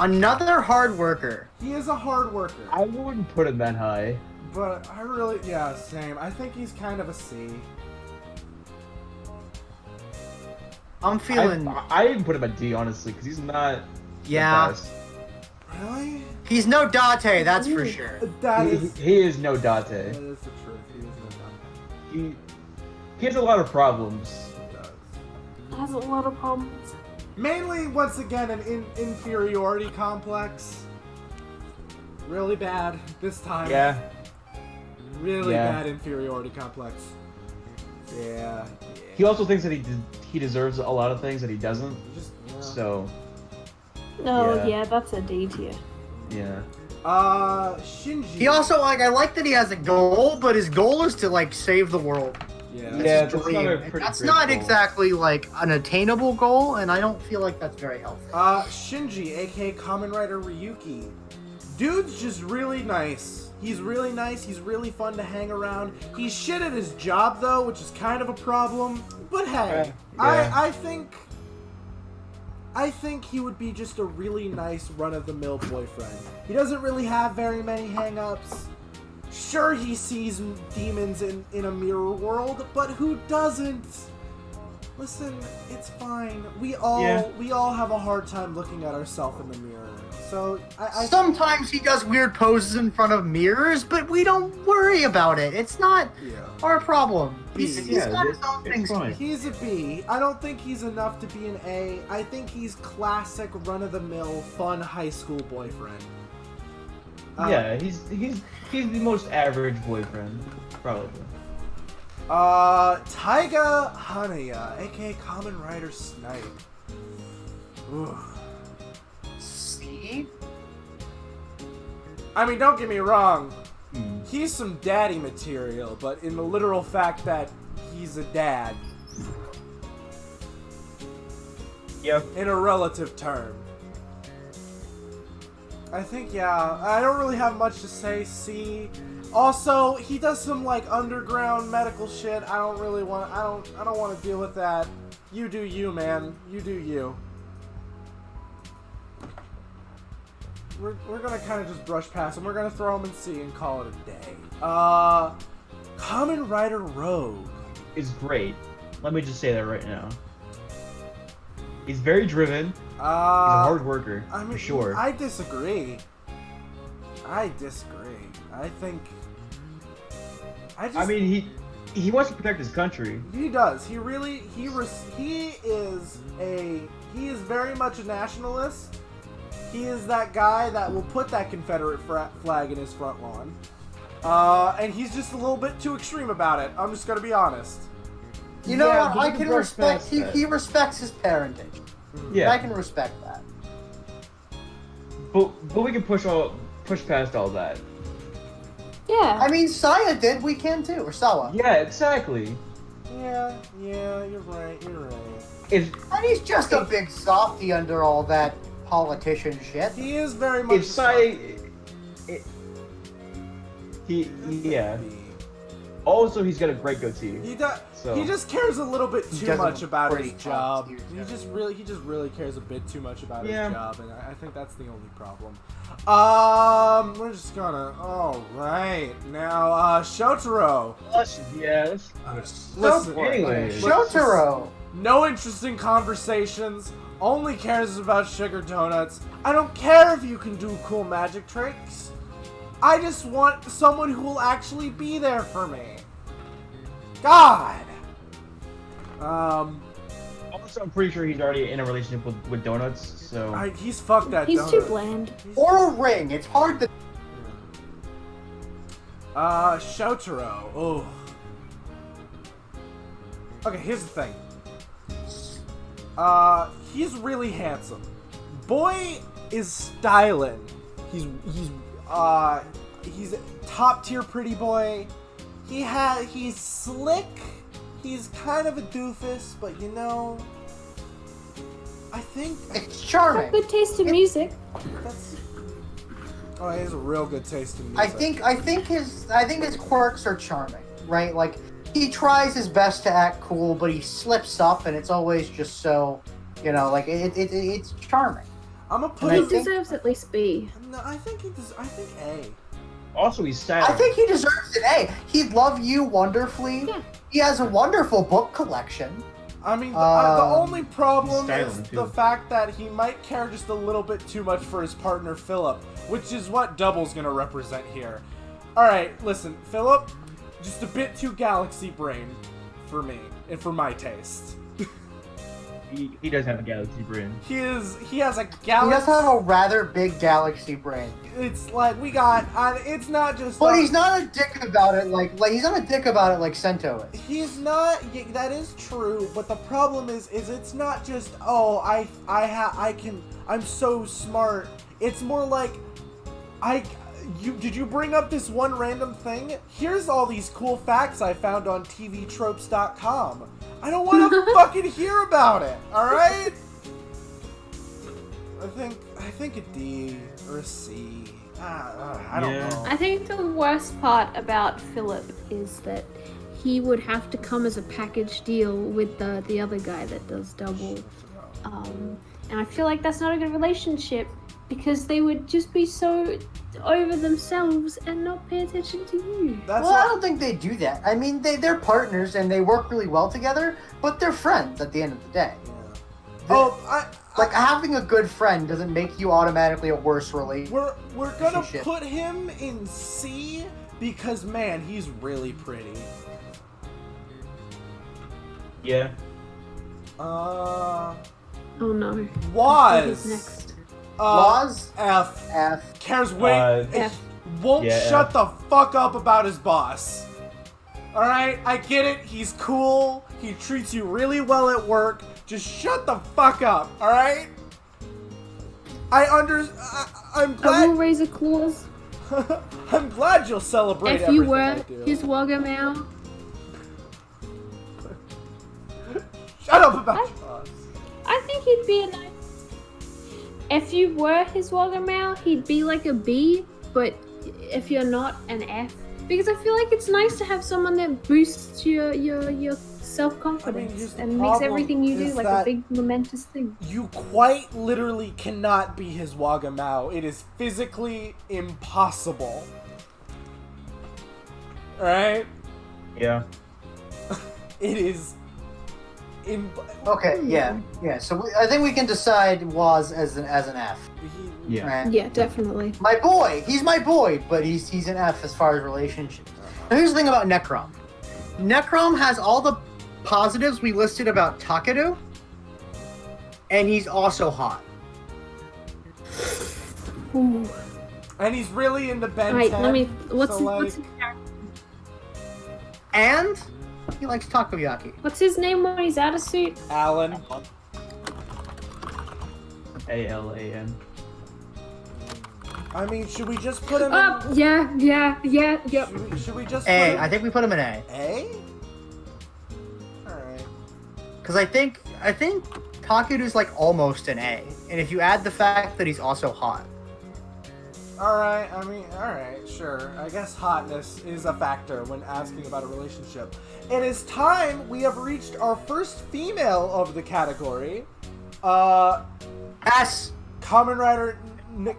Another hard worker. He is a hard worker. I wouldn't put him that high. But same. I think he's kind of a C. I'm feeling... I didn't put him at D, honestly, because he's not the best. Really? He's no Date, that's for sure. He is no Date. That is the truth. He is no Date. He has a lot of problems. He does. Has a lot of problems. Mainly, once again, an inferiority complex. Really bad this time. Yeah. Really bad inferiority complex. Yeah. He also thinks that he deserves a lot of things that he doesn't. So. No, yeah, that's a D tier. Yeah. Shinji. He also, like, I like that he has a goal, but his goal is to, like, save the world. Yeah, that's not exactly, like, an attainable goal, and I don't feel like that's very healthy. Shinji, aka Kamen Rider Ryuki. Dude's just really nice. He's really nice, he's really fun to hang around. He's shit at his job, though, which is kind of a problem. But hey, I think he would be just a really nice run-of-the-mill boyfriend. He doesn't really have very many hang-ups. Sure, he sees demons in a mirror world, but who doesn't? Listen, it's fine. We all have a hard time looking at ourselves in the mirror. So sometimes he does weird poses in front of mirrors, but we don't worry about it. It's not our problem. He's got his own things. He's a B. I don't think he's enough to be an A. I think he's classic run-of-the-mill fun high school boyfriend. Yeah, he's the most average boyfriend, probably. Taiga Hanaya, aka Kamen Rider Snipe. Ooh. See? I mean, don't get me wrong. He's some daddy material, but in the literal fact that he's a dad. Yeah. In a relative term. I think, yeah, I don't really have much to say. C. Also, he does some like underground medical shit. I don't really want. I don't want to deal with that. You do you, man. You do you. We're gonna kind of just brush past him. We're gonna throw him in C and call it a day. Kamen Rider Rogue is great. Let me just say that right now. He's very driven. He's a hard worker, I mean, for sure. I disagree. I think. I mean, he wants to protect his country. He does. He is very much a nationalist. He is that guy that will put that Confederate flag in his front lawn. And he's just a little bit too extreme about it. I'm just gonna be honest. You know what? I can respect. He respects his parentage. Yeah, I can respect that. But we can push past all that. Yeah. I mean, Saya did. We can too, or Sawa. Yeah, exactly. Yeah, you're right. And he's just a big softy under all that politician shit. He is very much. If Skye, yeah. Also, he's got a great goatee. He does. So. He just cares a little bit too much about his job. He just really cares a bit too much about his job, and I think that's the only problem. We're just gonna. All right, now Shotaro. Yes. Listen. Anyway, Shotaro. No interesting conversations. Only cares about sugar donuts. I don't care if you can do cool magic tricks. I just want someone who will actually be there for me. God. Also, I'm pretty sure he's already in a relationship with donuts, so... He's fucked that He's donut. too bland. Or a ring. It's hard to... Shotaro. Oh. Okay, here's the thing. He's really handsome. Boy is styling. He's top tier pretty boy. He's slick. He's kind of a doofus, but you know, I think it's charming. Good taste in music. Oh, he has a real good taste in music. I think his quirks are charming, right? Like he tries his best to act cool, but he slips up, and it's always just so, you know, like it's charming. I'm gonna put. He deserves at least B. No, I think A. Also, he's sad. I think he deserves an A. He'd love you wonderfully. Yeah. He has a wonderful book collection. I mean, the only problem is the fact that he might care just a little bit too much for his partner, Philip, which is what Double's gonna represent here. Alright, listen, Philip, just a bit too galaxy brain for me, and for my taste. He does have a galaxy brain. He has a galaxy... He does have a rather big galaxy brain. It's like, it's not just... But he's not a dick about it like he's not a dick about it like Sento is. He's not... That is true, but the problem is it's not just, oh, I'm so smart. It's more like, did you bring up this one random thing? Here's all these cool facts I found on tvtropes.com. I don't want to fucking hear about it, alright? I think a D or a C. I don't know. I think the worst part about Philip is that he would have to come as a package deal with the other guy that does double. And I feel like that's not a good relationship because they would just be so over themselves and not pay attention to you. I don't think they do that. I mean, they're partners and they work really well together, but they're friends at the end of the day. Yeah. Like, having a good friend doesn't make you automatically a worse relationship. We're gonna put him in C because, man, he's really pretty. Yeah. Oh no. Was. Next. Was F. F. Cares wait. F. Won't Yeah, shut the fuck up about his boss. Alright, I get it. He's cool. He treats you really well at work. Just shut the fuck up, alright? I'm I glad. will raise a clause. I'm glad you'll celebrate If you everything were I do. his Wagamau, Shut up about your boss. I think he'd be a nice. If you were his Wagamau, he'd be like a B, but if you're not, an F. Because I feel like it's nice to have someone that boosts your self-confidence here's the and makes problem everything you do is like a that big momentous thing. You quite literally cannot be his Wagamau. It is physically impossible. Alright? Yeah. It is... Okay, yeah. So I think we can decide Was as an F. Yeah. Right? Yeah, definitely. My boy, he's my boy, but he's an F as far as relationships. Now here's the thing about Necrom. Necrom has all the positives we listed about Takeru, and he's also hot. Ooh. And he's really into Ben Alright, 10, let me. What's so, his character? And he likes takoyaki. What's his name when he's out of suit? Alan. ALAN. I mean, should we just put him Yeah. Should we just A. put him... I think we put him in A. A? Alright. Because I think Takeru's like almost an A. And if you add the fact that he's also hot. Alright, sure. I guess hotness is a factor when asking about a relationship. It is time we have reached our first female of the category. S. Kamen Rider Nick.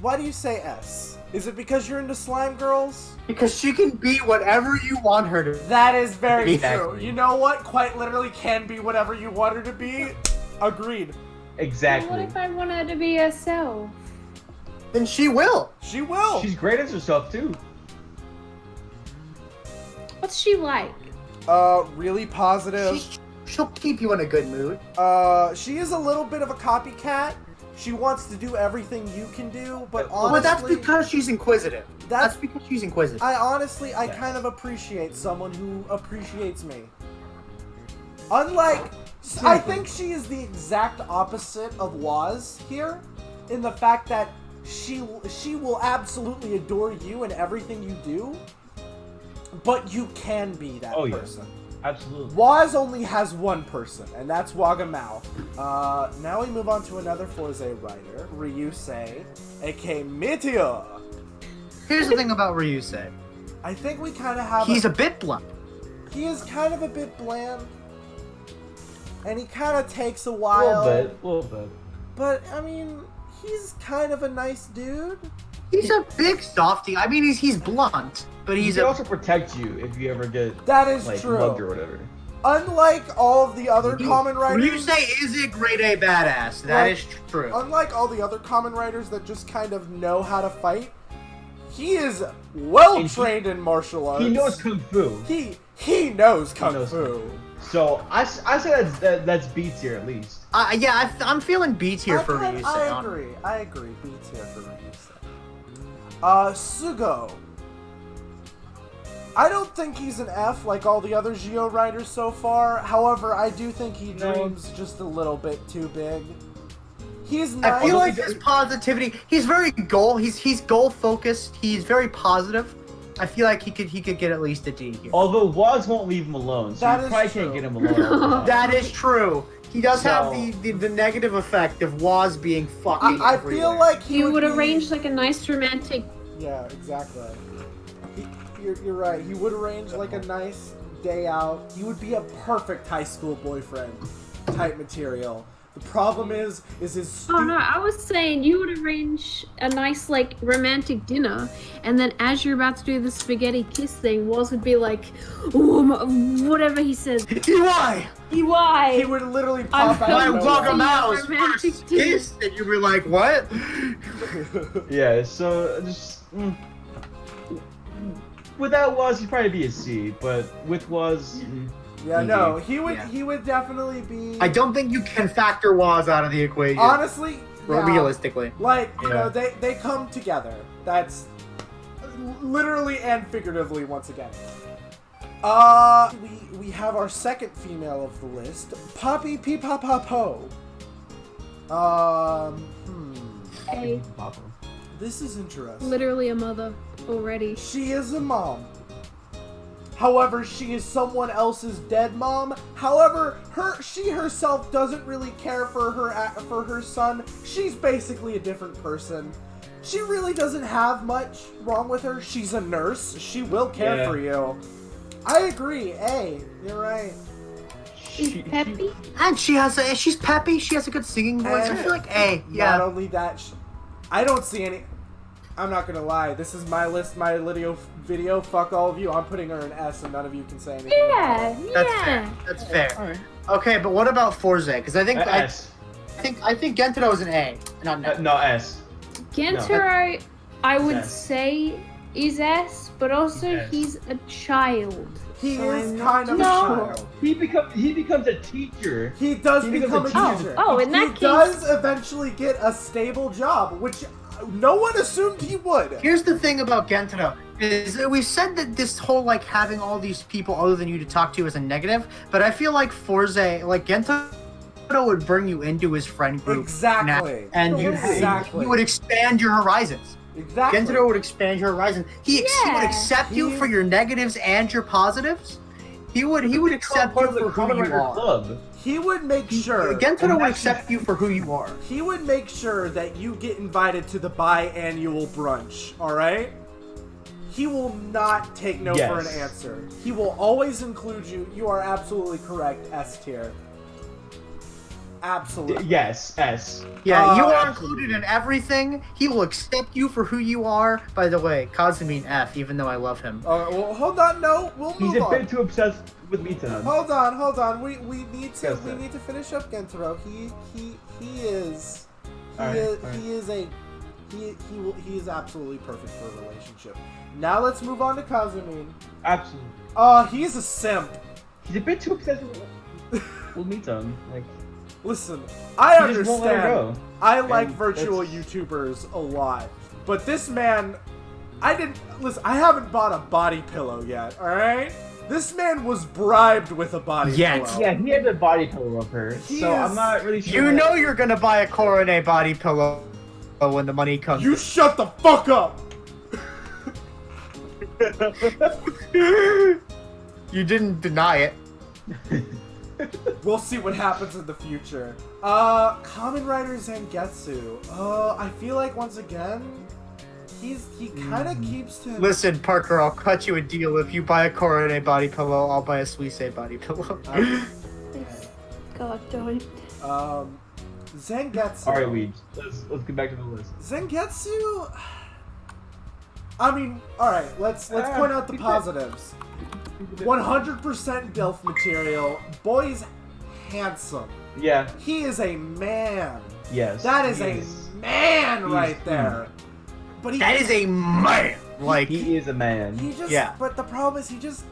Why do you say S? Is it because you're into slime girls? Because she can be whatever you want her to. That is very Exactly. true. You know what? Quite literally can be whatever you want her to be. Agreed. Exactly. What if I want her to be herself? Then she will. She will. She's great as herself too. What's she like? Really positive. She'll keep you in a good mood. She is a little bit of a copycat. She wants to do everything you can do, but honestly... Well, that's because she's inquisitive. That's because she's inquisitive. I kind of appreciate someone who appreciates me. Unlike... I think she is the exact opposite of Waz here, in the fact that she will absolutely adore you and everything you do, but you can be that person. Absolutely. Waz only has one person, and that's Wagamau. Now we move on to another Forze writer, Ryusei, aka Meteor. Here's the thing about Ryusei. I think we kind of have He's a bit blunt. He is kind of a bit bland, and he kind of takes a while. A little bit. But, I mean, he's kind of a nice dude. He's a big softy. I mean, he's blunt, but He can also protect you if you ever get That is like true. mugged or whatever. Unlike all of the other Kamen Riders... Ryusei is a grade A badass. That is true. Unlike all the other Kamen Riders that just kind of know how to fight, he is well trained in martial arts. He knows Kung Fu. He knows Kung Fu. So I say that's B tier at least. Yeah, I'm feeling B tier for Ryusei. I agree. B tier for Ryusei. Sugo. I don't think he's an F like all the other Geo riders so far. However, I do think he dreams just a little bit too big. He's nice. I feel like his positivity. He's very He's goal focused. He's very positive. I feel like he could get at least a D here. Although Waz won't leave him alone, so you probably can't get him alone. That is true. He does have the negative effect of Waz being fucking I feel like he would arrange like a nice romantic. Yeah, exactly. You're right. He would arrange like a nice day out. He would be a perfect high school boyfriend type material. The problem is his. Oh no, I was saying you would arrange a nice like romantic dinner, and then as you're about to do the spaghetti kiss thing, Waz would be like, whatever he says. EY. EY. He would literally pop out. My of nowhere. Wagamau's first kiss, and you'd be like, what? Yeah. So just. Without Waz, he'd probably be a C, but with Waz, Yeah, no, he would definitely be. I don't think you can factor Waz out of the equation. Honestly, realistically. Like, you know, they come together. That's literally and figuratively once again. We have our second female of the list, Poppy P Papa Po. Hey. This is interesting. Literally a mother already. She is a mom. However, she is someone else's dead mom. However, she herself doesn't really care for her son. She's basically a different person. She really doesn't have much wrong with her. She's a nurse. She will care for you. I agree. Hey, you're right. She's peppy. And she's peppy. She has a good singing voice. I feel like A. Yeah. Not only that, I don't see any. I'm not gonna lie. This is my list, my video. Fuck all of you. I'm putting her in S, and none of you can say anything. Yeah. That's fair. All right. Okay, but what about Forze? Because I think S. I think Gentaro is an A, not an F. No, S. Gentaro, I would say is S, but also he's a child. He is kind of a child. He becomes a teacher. He does become a teacher. Oh, in that case, he does eventually get a stable job, which no one assumed he would. Here's the thing about Gentaro, is that we've said that this whole, like, having all these people other than you to talk to is a negative, but I feel like Forze, like, Gentaro would bring you into his friend group. Exactly. And you would expand your horizons. Exactly. Gentaro would expand your horizon. He would accept you for your negatives and your positives. He would accept you for who you are. Club. He would make sure. Gentaro would accept you for who you are. He would make sure that you get invited to the biannual brunch, alright? He will not take no for an answer. He will always include you. You are absolutely correct, S tier. Absolutely. Yes, S. Yeah, you are included in everything. He will accept you for who you are. By the way, Kazumi F, even though I love him. Well, hold on. No, we'll move on. He's a bit too obsessed with me tonight. Hold on. We need to finish up Gentaro. He is absolutely perfect for a relationship. Now let's move on to Kazumi. Absolutely. He's a simp. He's a bit too obsessed with Mita. Like, listen, I he just won't let her understand. go. I like virtual YouTubers a lot, but this man, I haven't bought a body pillow yet. All right. This man was bribed with a body pillow. Yeah, he had a body pillow of her, I'm not really sure. You know you're gonna buy a Coronet body pillow when the money comes. You shut the fuck up! You didn't deny it. We'll see what happens in the future. Kamen Riders Zangetsu. I feel like once again, he kind of keeps to. Listen, Parker, I'll cut you a deal. If you buy a Coronet body pillow, I'll buy a Suisse body pillow. God, Joey. Zangetsu. Alright, weebs. Let's get back to the list. Zangetsu. I mean, alright, let's point out the positives. 100% DILF material. Boy's handsome. Yeah. He is a man. Yes. That is a man right there. But that is a man. Like, he is a man. But the problem is he just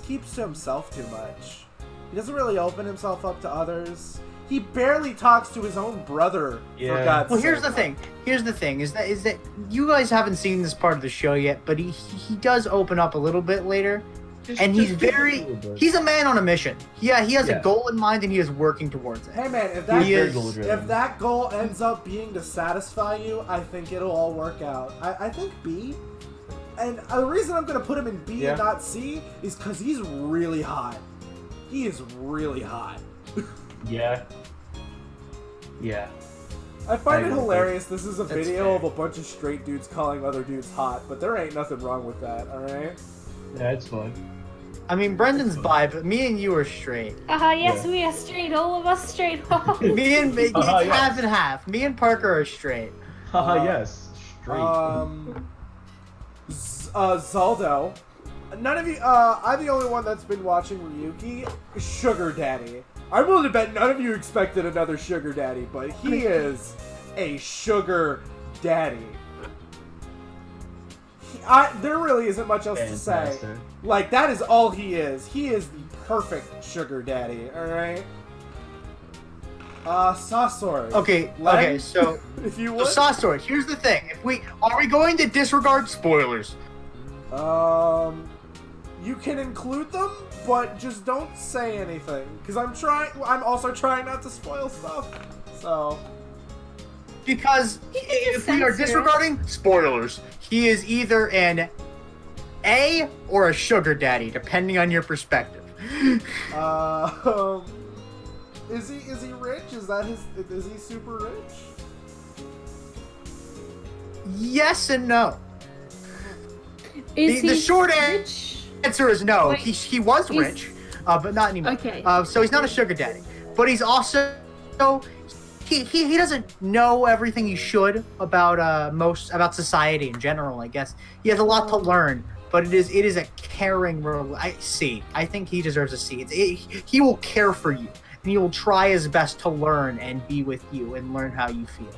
keeps to himself too much. He doesn't really open himself up to others. He barely talks to his own brother. Yeah. For God's sake. Here's the thing. Here's the thing. Is that you guys haven't seen this part of the show yet, but he does open up a little bit later. And he's a man on a mission. Yeah, he has a goal in mind and he is working towards it. Hey man, if that goal ends up being to satisfy you, I think it'll all work out. I think B. And the reason I'm going to put him in B and not C is because he's really hot. He is really hot. Yeah. I find it hilarious. This is a video of a bunch of straight dudes calling other dudes hot, but there ain't nothing wrong with that, alright? Yeah, it's fun. I mean, Brendan's bi, but me and you are straight. Yes, we are straight. All of us straight. Me and half and half. Me and Parker are straight. Yes, straight. Zaldo. None of you. I'm the only one that's been watching Ryuki. Sugar Daddy. I'm willing to bet none of you expected another Sugar Daddy, but he is a Sugar Daddy. there really isn't much else to say. Fantastic. Like, that is all he is. He is the perfect sugar daddy, alright? Sasori. Okay, so... If you would. So, Sasori, here's the thing. Are we going to disregard spoilers? You can include them, but just don't say anything. Because I'm also trying not to spoil stuff. So... Because if we are disregarding spoilers, he is either an A or a sugar daddy, depending on your perspective. Is he rich? Is he super rich? Yes and no. Is The he short rich? answer is no. Wait, he was rich, but not anymore. Okay. So he's not a sugar daddy, but he's also he doesn't know everything he should about about society in general. I guess he has a lot to learn, but it is a caring role. I think he deserves a C. He will care for you, and he will try his best to learn and be with you and learn how you feel.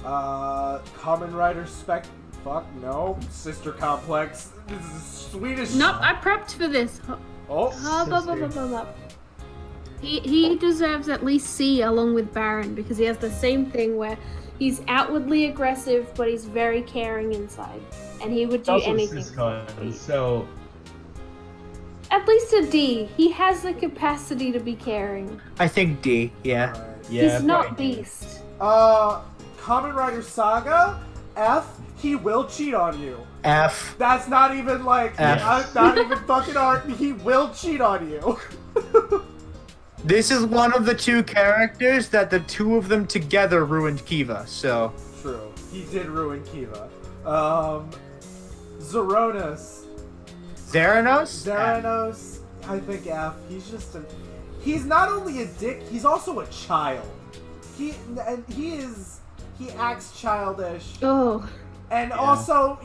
Kamen Riders fuck no. Sister Complex. This is Swedish. Nope, I prepped for this. He deserves at least C along with Baron because he has the same thing where he's outwardly aggressive but he's very caring inside and he would do anything. So At least a D. He has the capacity to be caring. I think D. Yeah. Right. Yeah, He's not Beast. Kamen Rider Saga. F. He will cheat on you. F. That's not even like not even fucking art. He will cheat on you. This is one of the two characters that the two of them together ruined Kiva, so... True. He did ruin Kiva. Zeronos. Zeranos? I think F. He's not only a dick, he's also a child. He acts childish. Oh. And also,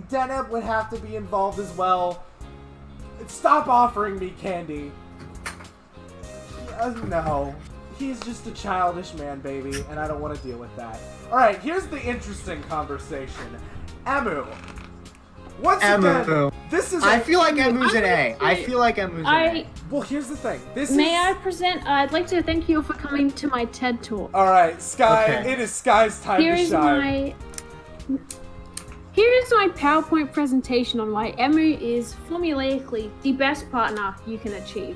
Deneb would have to be involved as well. Stop offering me candy. No. He's just a childish man, baby, and I don't want to deal with that. Alright, here's the interesting conversation. Emu. Once again, this is I feel like Emu's an A. Well, here's the thing. I'd like to thank you for coming to my TED Talk. Alright, Skye, It is Skye's time to shine. Here is my PowerPoint presentation on why Emu is formulaically the best partner you can achieve.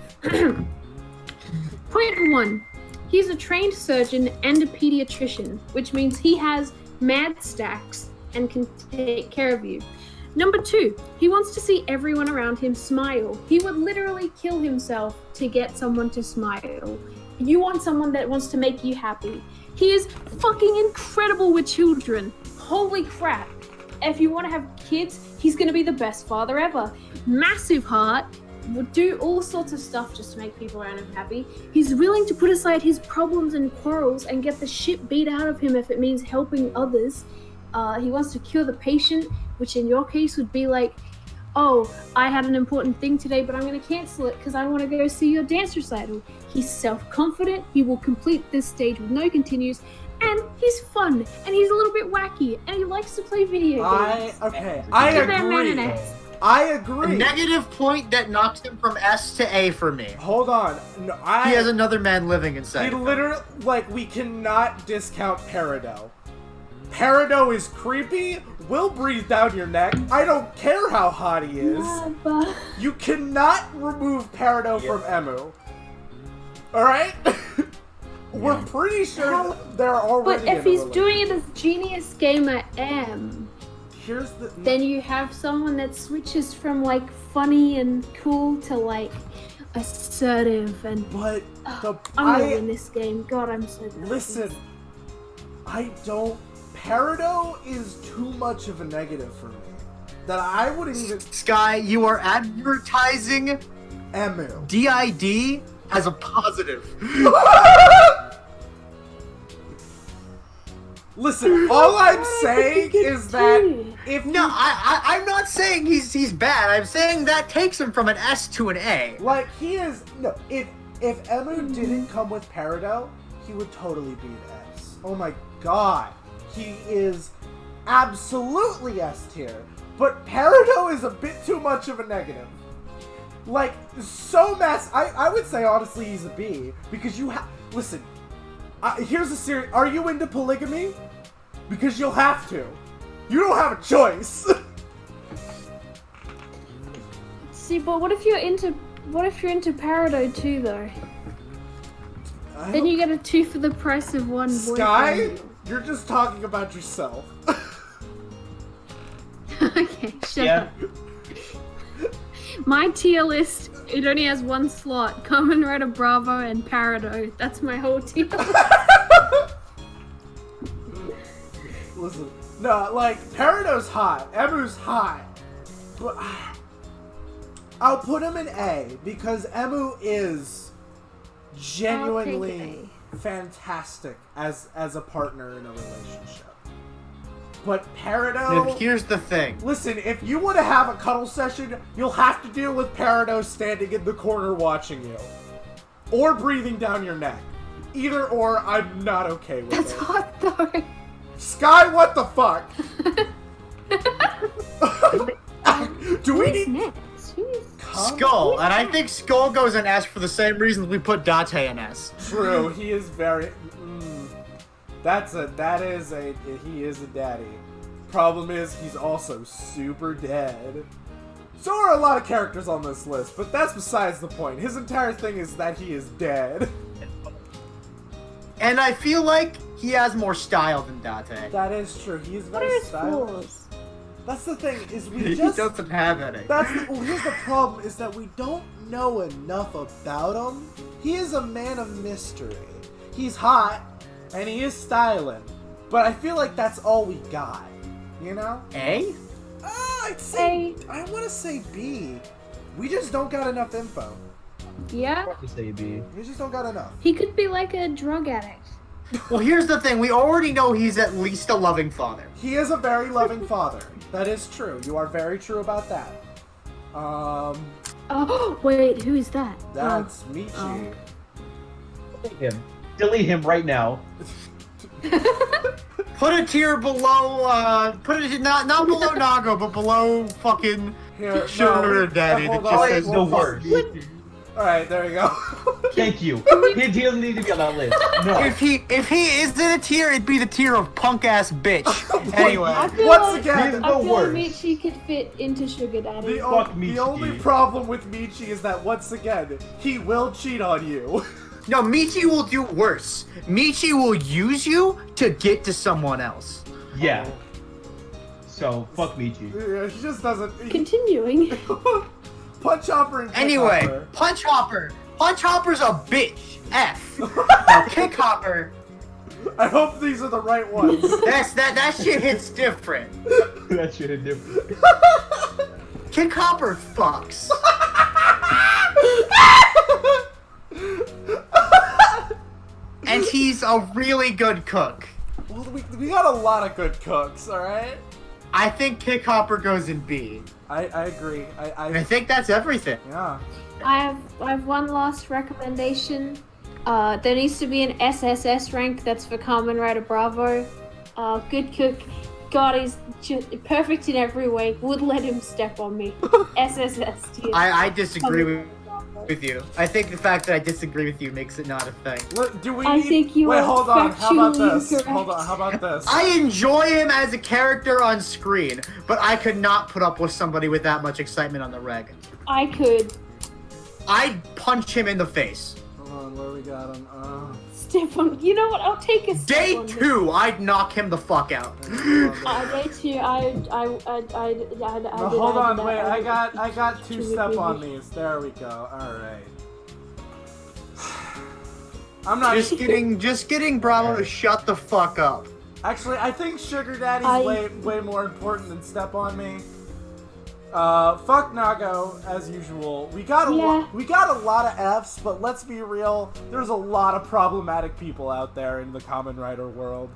Point 1. He's a trained surgeon and a pediatrician, which means he has mad stacks and can take care of you. Number 2. He wants to see everyone around him smile. He would literally kill himself to get someone to smile. You want someone that wants to make you happy. He is fucking incredible with children. Holy crap. If you want to have kids, he's going to be the best father ever. Massive heart. Would do all sorts of stuff just to make people around him happy. He's willing to put aside his problems and quarrels and get the shit beat out of him if it means helping others. He wants to cure the patient, which in your case would be like, oh, I had an important thing today, but I'm going to cancel it because I want to go see your dance recital. He's self-confident. He will complete this stage with no continues. And he's fun, and he's a little bit wacky, and he likes to play video games. I agree. A negative point that knocks him from S to A for me. Hold on. No, he has another man living inside. He literally, we cannot discount Peridot. Peridot is creepy, will breathe down your neck. I don't care how hot he is. You cannot remove Peridot from Emu. Alright? We're pretty sure they're already But if he's doing it as Genius Gamer M, then you have someone that switches from funny and cool to assertive and I'm gonna win this game. God, I'm so bad. Listen, Peridot is too much of a negative for me. That I wouldn't even... Skye, you are advertising Emu. DID as a positive. Listen, all I'm saying is that if I'm not saying he's bad. I'm saying that takes him from an S to an A. If Emu didn't come with Peridot, he would totally be an S. Oh my god. He is absolutely S tier. But Peridot is a bit too much of a negative. Like, so I would say, honestly, he's a B. Because you have... Listen, here's a serious... Are you into polygamy? Because you'll have to. You don't have a choice. See, but what if you're into Peridot too, though? Then you get a 2 for the price of 1. Skye, you're just talking about yourself. Okay, shut up. My tier list, it only has 1 slot. Kamen Rider Bravo and Peridot. That's my whole tier list. Listen, no, like, Peridot's hot. Emu's hot. But I'll put him in A because Emu is genuinely fantastic as a partner in a relationship. But Peridot... Here's the thing. Listen, if you want to have a cuddle session, you'll have to deal with Peridot standing in the corner watching you. Or breathing down your neck. Either or, I'm not okay with That's it. hot, though. Skye, what the fuck? Do we need... Next? Skull, and I think Skull goes in S for the same reasons we put Date in S. True, he is very... he is a daddy. Problem is, he's also super dead. So are a lot of characters on this list, but that's besides the point. His entire thing is that he is dead. And I feel like he has more style than Date. That is true. He's What are very his stylish. flaws? That's the thing, is we He just... doesn't have any. Here's the problem, is that we don't know enough about him. He is a man of mystery. He's hot, and he is styling. But I feel like that's all we got, you know? A? I'd say... I want to say B. We just don't got enough info. Yeah? To say B. We just don't got enough. He could be like a drug addict. Well, here's the thing. We already know he's at least a loving father. He is a very loving father. That is true. You are very true about that. Oh, wait, who is that? That's Michi. Delete him. Delete him right now. Put a tier below, put it not below Nago, but below fucking Sugar Daddy. Hold that on, just says the worst. Alright, there you go. Thank you. He doesn't need to be on that list. No. If he is in a tier, it'd be the tier of punk ass bitch. Anyway, I feel Once like, again, I feel worst. like Michi could fit into Sugar Daddy. the only problem with Michi is that, once again, he will cheat on you. no, Michi will do worse. Michi will use you to get to someone else. Yeah. So, fuck Michi. Yeah, he just doesn't... Continuing. Punch Hopper and Kick Anyway, Hopper. Punch Hopper. Punch Hopper's a bitch. F. Now Kick Hopper. I hope these are the right ones. That shit hits different. That shit is different. Kick Hopper fucks. And he's a really good cook. Well, we got a lot of good cooks, alright? I think Kick Hopper goes in B. I agree. And I think that's everything. Yeah. I have one last recommendation. There needs to be an SSS rank that's for Kamen Rider Bravo. Good cook. God, he's perfect in every way. Would let him step on me. SSS tier. I disagree with you. I think the fact that I disagree with you makes it not a thing. Look, do we I need... think you Wait, are hold on. How about factually this? incorrect. Hold on. How about this? I enjoy him as a character on screen, but I could not put up with somebody with that much excitement on the reg. I could. I'd punch him in the face. Hold on, where we got him? Step on. You know what? I'll take a step Day on 2, I'd knock him the fuck out. Day 2, No, hold on, wait. I got 2 step on these. There we go. All right. I'm not Just getting Bravo to shut the fuck up. Actually, I think Sugar Daddy's way more important than Step on Me. Fuck Nago as usual. We got a lot of Fs, but let's be real. There's a lot of problematic people out there in the Kamen Rider world.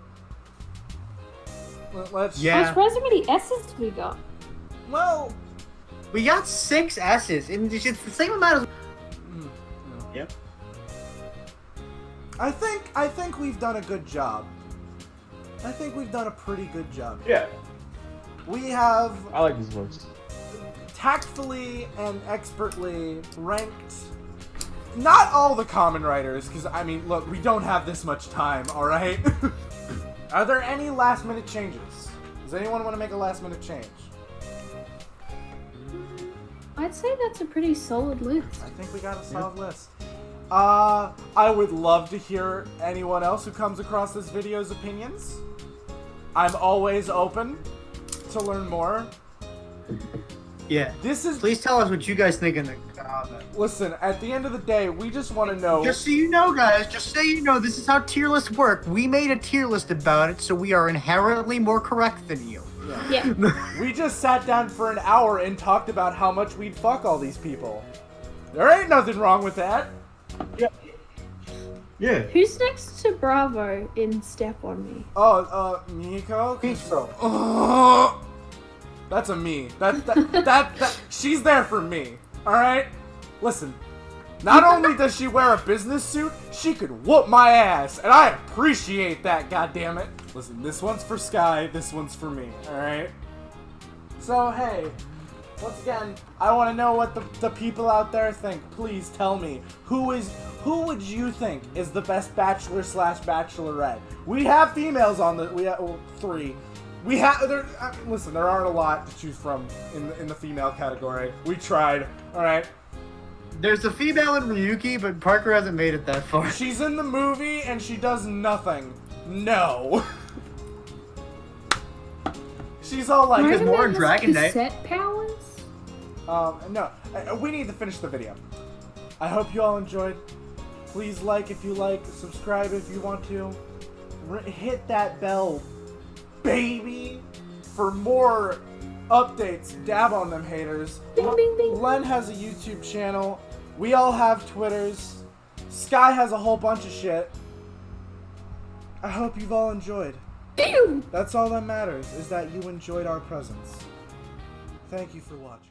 Let's Yeah. I was surprised how many S's we got. Well, We got 6 S's, and it's the same amount as. Yep. I think we've done a good job. I think we've done a pretty good job. Yeah. We have I like these ones. tactfully and expertly ranked not all the Kamen Riders, because, I mean, look, we don't have this much time, alright? Are there any last-minute changes? Does anyone want to make a last-minute change? I'd say that's a pretty solid list. I think we got a solid list. I would love to hear anyone else who comes across this video's opinions. I'm always open to learn more. Yeah. This is... Please tell us what you guys think in the comments. Listen, at the end of the day, we just want to know... Just so you know, guys, just so you know, this is how tier lists work. We made a tier list about it, so we are inherently more correct than you. Yeah. We just sat down for an hour and talked about how much we'd fuck all these people. There ain't nothing wrong with that. Yeah. Yeah. Who's next to Bravo in Step on Me? Oh, Miko? That's a me. That she's there for me. Alright? Listen. Not only does she wear a business suit, she could whoop my ass, and I appreciate that, goddammit. Listen, this one's for Skye, this one's for me, alright? So, hey, once again, I want to know what the people out there think. Please tell me, who would you think is the best Bachelor / Bachelorette? We have females on the, we have, well, 3. We have, listen, there aren't a lot to choose from in the female category. We tried, alright? There's a female in Ryuki, but Parker hasn't made it that far. She's in the movie and she does nothing. No. She's all like... There's more in Dragon Knight. Set powers? No. We need to finish the video. I hope you all enjoyed. Please like if you like, subscribe if you want to. Hit that bell, baby, for more updates. Dab on them haters. Bing, bing, bing. Len has a YouTube channel. We all have Twitters. Skye has a whole bunch of shit. I hope you've all enjoyed. Ew. That's all that matters, is that you enjoyed our presence. Thank you for watching.